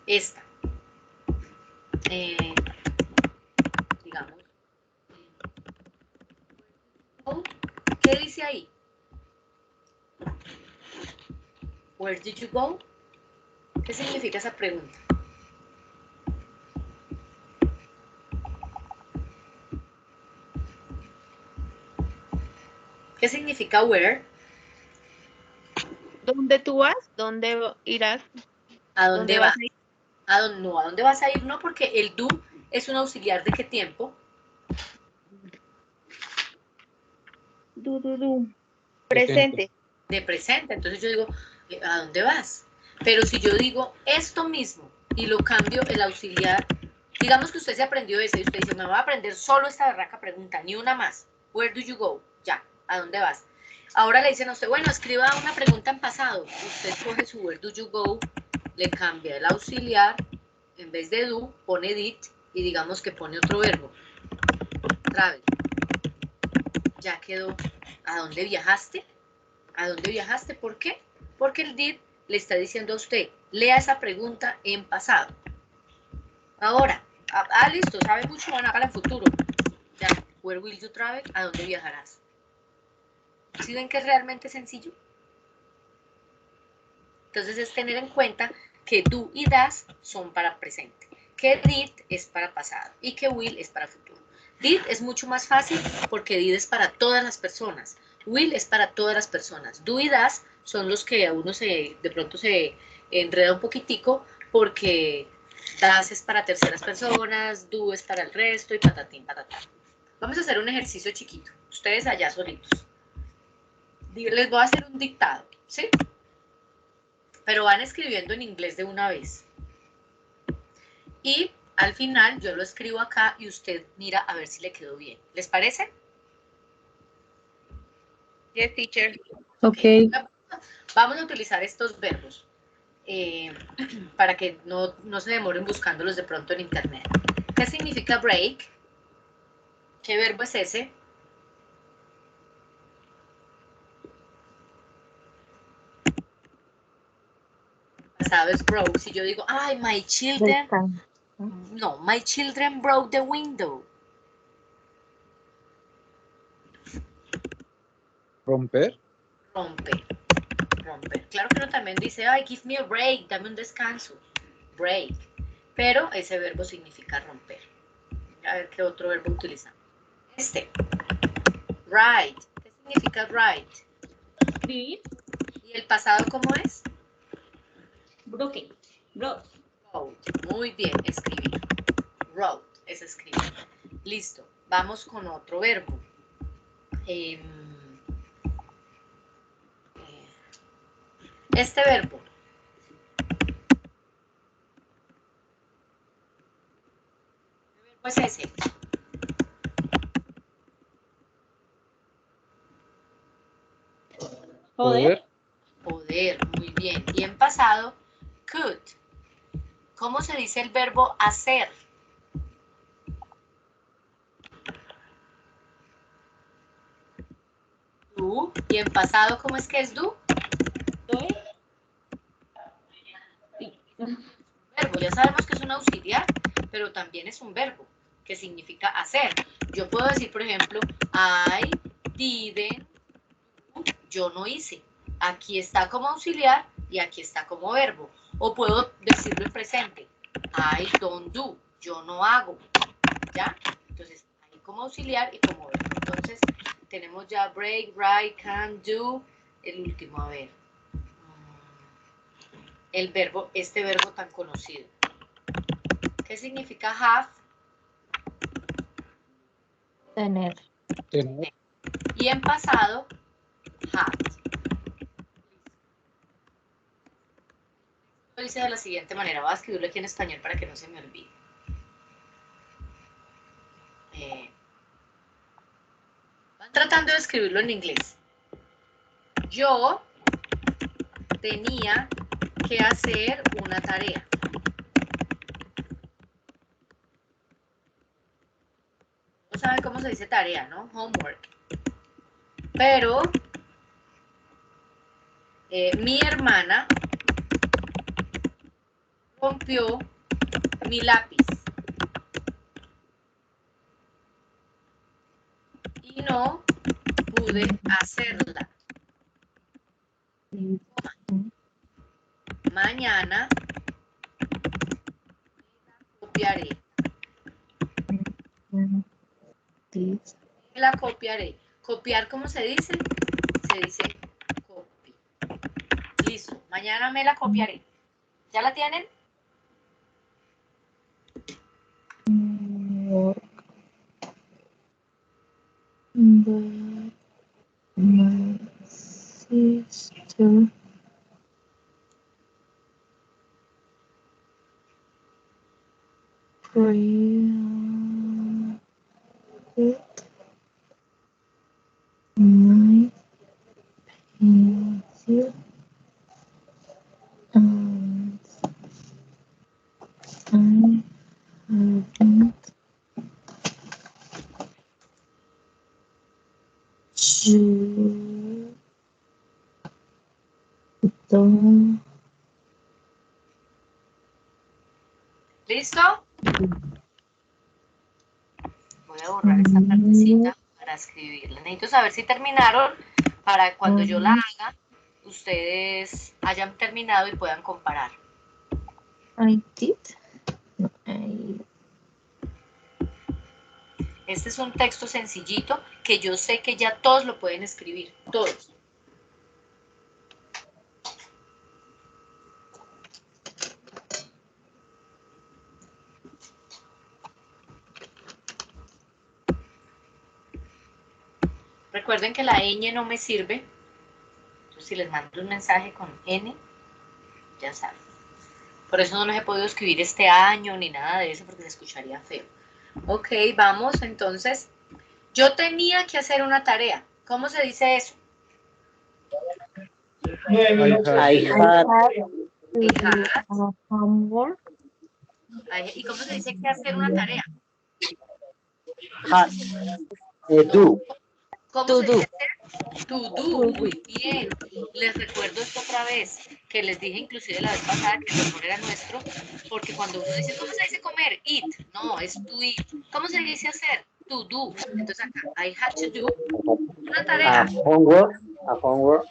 Esta. Digamos. ¿Qué dice ahí? Where did you go? ¿Qué significa esa pregunta? ¿Qué significa where? ¿Dónde tú vas? ¿Dónde irás? ¿A dónde vas? A ir? ¿A dónde vas a ir? No, porque el do es un auxiliar de qué tiempo. Presente. De presente. Entonces yo digo, ¿a dónde vas? Pero si yo digo esto mismo y lo cambio el auxiliar, digamos que usted se aprendió ese y usted dice, me voy a aprender solo esta berraca pregunta, ni una más. Where do you go? Ya, ¿a dónde vas? Ahora le dicen a usted, bueno, escriba una pregunta en pasado. Usted coge su where do you go, le cambia el auxiliar, en vez de do, pone did y digamos que pone otro verbo. Travel. Ya quedó. ¿A dónde viajaste? ¿A dónde viajaste? ¿Por qué? Porque el did le está diciendo a usted, lea esa pregunta en pasado. Ahora, listo, sabe mucho, van a hablar en futuro. Ya, where will you travel? ¿A dónde viajarás? ¿Sí ven que es realmente sencillo? Entonces es tener en cuenta que do y das son para presente, que did es para pasado y que will es para futuro. Did es mucho más fácil porque did es para todas las personas, will es para todas las personas, do y das son los que a uno de pronto se enreda un poquitico porque das es para terceras personas, do es para el resto y patatín, patatán. Vamos a hacer un ejercicio chiquito, ustedes allá solitos. Les voy a hacer un dictado, ¿sí? Pero van escribiendo en inglés de una vez. Y al final yo lo escribo acá y usted mira a ver si le quedó bien. ¿Les parece? Yes, teacher. Ok. Vamos a utilizar estos verbos para que no se demoren buscándolos de pronto en internet. ¿Qué significa break? ¿Qué verbo es ese? Pasado es broke. Si yo digo, ay, my children, no, my children broke the window. ¿Romper? Romper. Claro que uno también dice, ay, give me a break, dame un descanso. Break. Pero ese verbo significa romper. A ver qué otro verbo utilizamos. Write. ¿Qué significa write? Escribir. ¿Y el pasado cómo es? Broken. Wrote. Muy bien, escribir. Wrote es escribir. Listo. Vamos con otro verbo. Este verbo. ¿Qué verbo es ese? Poder. Poder, muy bien. Y en pasado, could. ¿Cómo se dice el verbo hacer? Do. ¿Y en pasado cómo es que es do? Doe. Verbo, ya sabemos que es un auxiliar, pero también es un verbo, que significa hacer. Yo puedo decir, por ejemplo, I didn't, yo no hice. Aquí está como auxiliar y aquí está como verbo. O puedo decirlo en presente, I don't do, yo no hago, ¿ya? Entonces, ahí como auxiliar y como verbo. Entonces, tenemos ya break, write, can, do, el último, a ver. El verbo, este verbo tan conocido. ¿Qué significa have? Tener. Y en pasado, had. Lo hice de la siguiente manera. Voy a escribirlo aquí en español para que no se me olvide. Van tratando de escribirlo en inglés. Yo tenía que hacer una tarea. No saben cómo se dice tarea, ¿no? Homework. Pero mi hermana rompió mi lápiz y no pude hacerla. Mañana copiaré. La copiaré. Copiar, ¿cómo se dice? Se dice copy. Listo. Mañana me la copiaré. ¿Ya la tienen? My sister created my pencil and I haven't done. ¿Listo? Voy a borrar esta partecita para escribirla. Necesito saber si terminaron para cuando yo la haga, ustedes hayan terminado y puedan comparar. I did. Este es un texto sencillito que yo sé que ya todos lo pueden escribir, todos. Recuerden que la ñ no me sirve. Entonces, si les mando un mensaje con N, ya saben. Por eso no les he podido escribir este año ni nada de eso porque se escucharía feo. Ok, vamos entonces. Yo tenía que hacer una tarea. ¿Cómo se dice eso? I had Homework. ¿Y cómo se dice que hacer una tarea? do. ¿Cómo se dice hacer? To do. Muy bien. Les recuerdo esto otra vez, que les dije inclusive la vez pasada que el error era nuestro, porque cuando uno dice, ¿cómo se dice comer? Eat. No, es to eat. ¿Cómo se dice hacer? To do. Entonces acá, I had to do una tarea. A homework.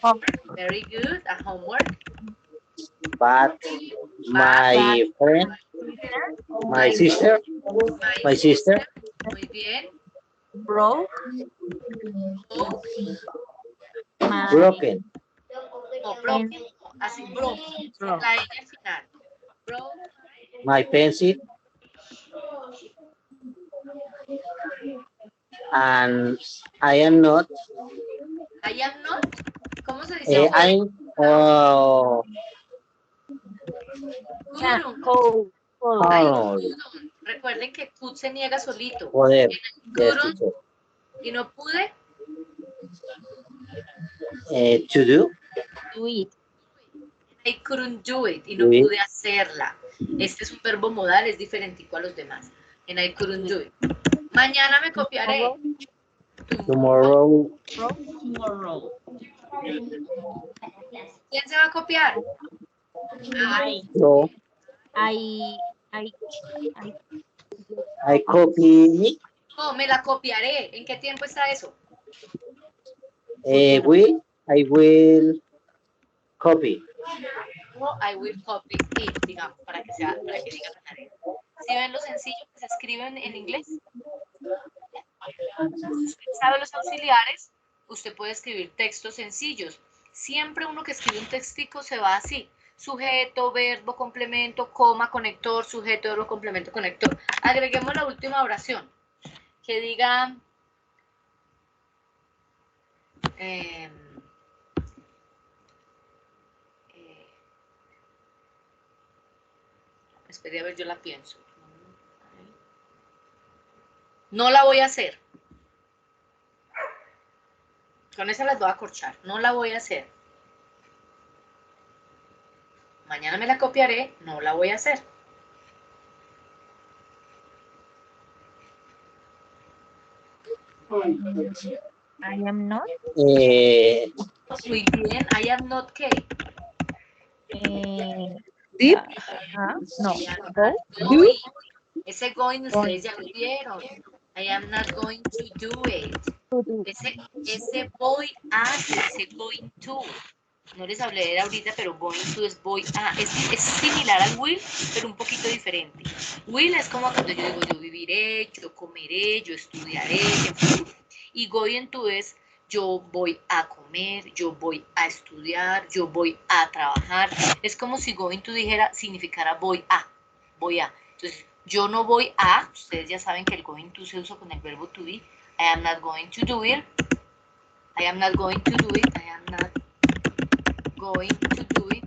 Very good, a homework. But my friend, my sister, muy bien. Broken. broken. No, broken, así, broken. La ñ al final. Broken. My pencil. And I am not. I am not. ¿Cómo se dice? I'm Couldn't. oh, Recuerden que could se niega solito. poder. Couldn't, y no pude. To do. Do it. I couldn't do it. Y no pude hacerla. Este es un verbo modal, es diferentico a los demás. And I couldn't do it. Mañana me copiaré. Tomorrow. ¿Quién se va a copiar? No. I I copy. No, me la copiaré. ¿En qué tiempo está eso? I will copy. No, I will copy it, digamos, para que diga la tarea. ¿Sí ven lo sencillo que se escriben en inglés? Si usted sabe los auxiliares, usted puede escribir textos sencillos. Siempre uno que escribe un textico se va así. Sujeto, verbo, complemento, coma, conector, sujeto, verbo, complemento, conector. Agreguemos la última oración. Que diga... espere a ver, yo la pienso. No la voy a hacer. Con esa las voy a acorchar. No la voy a hacer. Mañana me la copiaré. No la voy a hacer. am not. Muy bien. I am not ¿qué? Deep. No. Go. Going. Ese going ustedes ya lo vieron. I am not going to do it. Ese voy a, ese going to. No les hablé de él ahorita, pero going to es voy a. Es similar al will, pero un poquito diferente. Will es como cuando yo digo yo viviré, yo comeré, yo estudiaré, en futuro. Y going to es yo voy a comer, yo voy a estudiar, yo voy a trabajar. Es como si going to dijera, significara voy a. Entonces, yo no voy a, ustedes ya saben que el going to se usa con el verbo to be. I am not going to do it. I am not going to do it. I am not going to do it.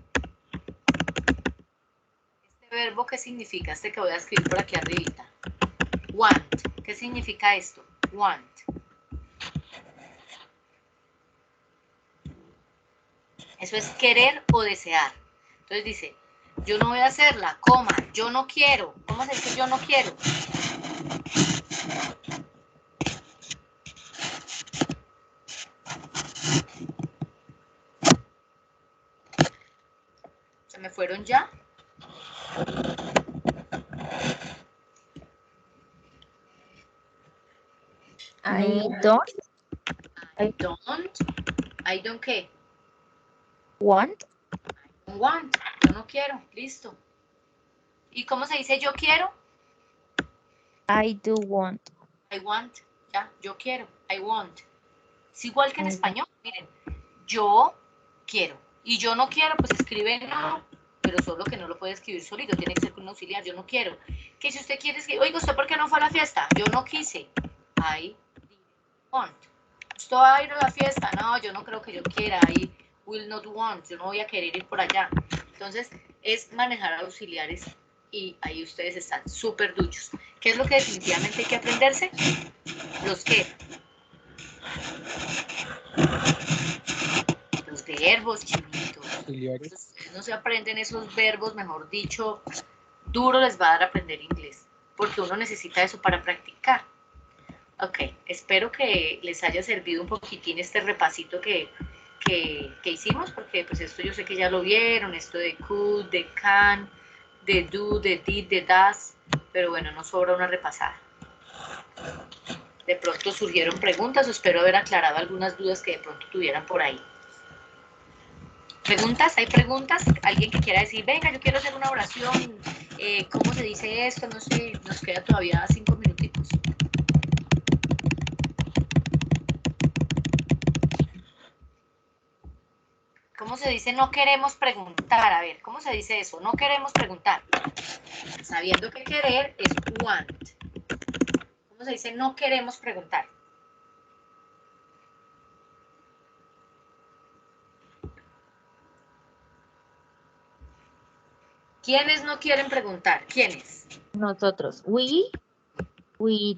Este verbo, ¿qué significa? Este que voy a escribir por aquí arribita. Want. ¿Qué significa esto? Want. Eso es querer o desear. Entonces dice, yo no voy a hacerla, coma, yo no quiero. ¿Cómo se dice yo no quiero? ¿Se me fueron ya? I don't. I don't ¿qué? Want. Want. Yo no quiero. Listo. ¿Y cómo se dice yo quiero? I do want. I want. Ya, yo quiero. I want. Es igual que en español. Miren, yo quiero. Y yo no quiero, pues escribe no. Pero solo que no lo puede escribir solito. Tiene que ser con un auxiliar. Yo no quiero. Que si usted quiere escribir, oiga, ¿usted por qué no fue a la fiesta? Yo no quise. I want. ¿Usted va a ir a la fiesta? No, yo no creo que yo quiera. I will not want. Yo no voy a querer ir por allá. Entonces, es manejar auxiliares y ahí ustedes están súper duchos. ¿Qué es lo que definitivamente hay que aprenderse? Los verbos, chinitos. Ustedes no se aprenden esos verbos, mejor dicho, duro les va a dar aprender inglés, porque uno necesita eso para practicar. Ok, espero que les haya servido un poquitín este repasito que hicimos, porque pues esto yo sé que ya lo vieron, esto de could, de can, de do, de did, de does, pero bueno, nos sobra una repasada. De pronto surgieron preguntas, o espero haber aclarado algunas dudas que de pronto tuvieran por ahí. ¿Preguntas? ¿Hay preguntas? ¿Alguien que quiera decir, venga, yo quiero hacer una oración? ¿Cómo se dice esto? No sé, nos queda todavía 5 minutitos. ¿Cómo se dice no queremos preguntar? A ver, ¿cómo se dice eso? No queremos preguntar. Sabiendo que querer es want. ¿Cómo se dice no queremos preguntar? ¿Quiénes no quieren preguntar? ¿Quiénes? Nosotros. We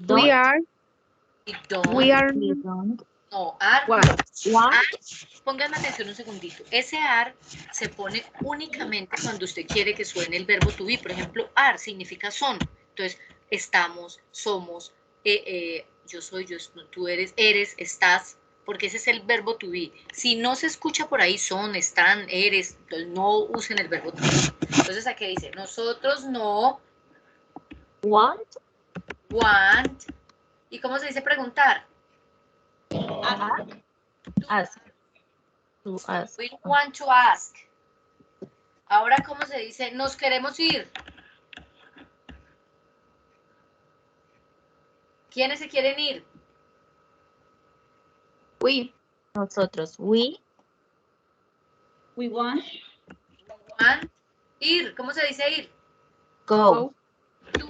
don't. We are. We are. We don't. No, are. Want. Pónganme atención un segundito. Ese are se pone únicamente cuando usted quiere que suene el verbo to be. Por ejemplo, are significa son. Entonces, estamos, somos, yo soy, tú eres, estás. porque ese es el verbo to be. Si no se escucha por ahí son, están, eres, entonces no usen el verbo to be. Entonces aquí dice, nosotros no Want. ¿Y cómo se dice preguntar? Ask. To ask. We want to ask. Ahora, ¿cómo se dice? Nos queremos ir. ¿Quiénes se quieren ir? We. Nosotros. We. We want. Ir. ¿Cómo se dice ir? Go. To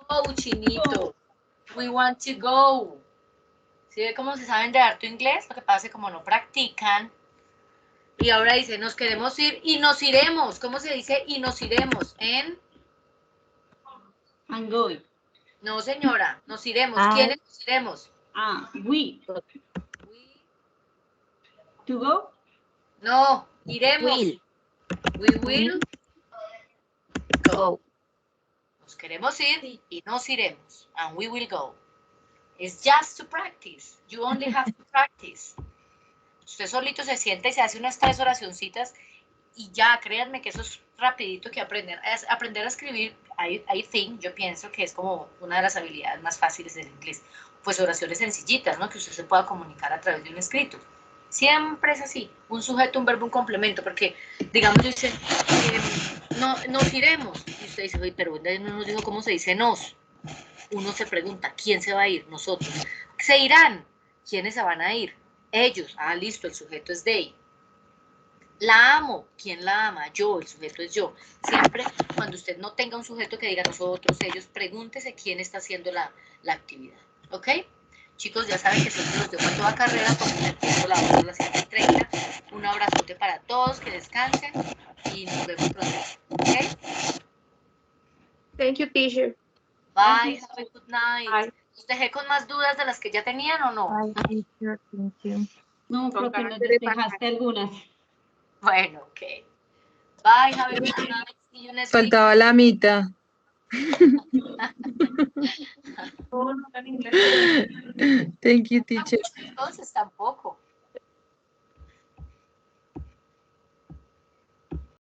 go, chinito. We want to go. ¿Sí ve cómo se saben de harto inglés? Lo que pasa es que como no practican. Y ahora dice, nos queremos ir y nos iremos. ¿Cómo se dice? Y nos iremos. En... I'm going. No, señora. Nos iremos. Ah. ¿Quiénes nos iremos? We. To go. No, iremos. Will. We will go. Go. Nos queremos ir y nos iremos. And we will go. It's just to practice. You only have to practice. Usted solito se sienta y se hace unas 3 oracioncitas y ya, créanme que eso es rapidito que aprender. Aprender a escribir, yo pienso que es como una de las habilidades más fáciles del inglés. Pues oraciones sencillitas, ¿no? Que usted se pueda comunicar a través de un escrito. Siempre es así, un sujeto, un verbo, un complemento, porque, digamos, yo dice, nos iremos. Y usted dice, oye, pero no nos dijo cómo se dice nos. Uno se pregunta, ¿quién se va a ir? Nosotros. Se irán. ¿Quiénes se van a ir? Ellos. Ah, listo, el sujeto es they. La amo. ¿Quién la ama? Yo, el sujeto es yo. Siempre, cuando usted no tenga un sujeto que diga nosotros, ellos, pregúntese quién está haciendo la actividad. ¿Ok? Chicos, ya saben que siempre los dejo a toda carrera, porque empiezo la hora a las 7:30. Un abrazote para todos, que descansen y nos vemos pronto. ¿Ok? Thank you, teacher. Bye, have a good night. Bye. ¿Los dejé con más dudas de las que ya tenían o no? Bye, teacher. Thank you. No, Con profe, nos ganas de despejaste algunas. Bueno, ok. Bye, have a good night. See you next week. Faltaba la mitad. Thank you, teacher. Entonces tampoco.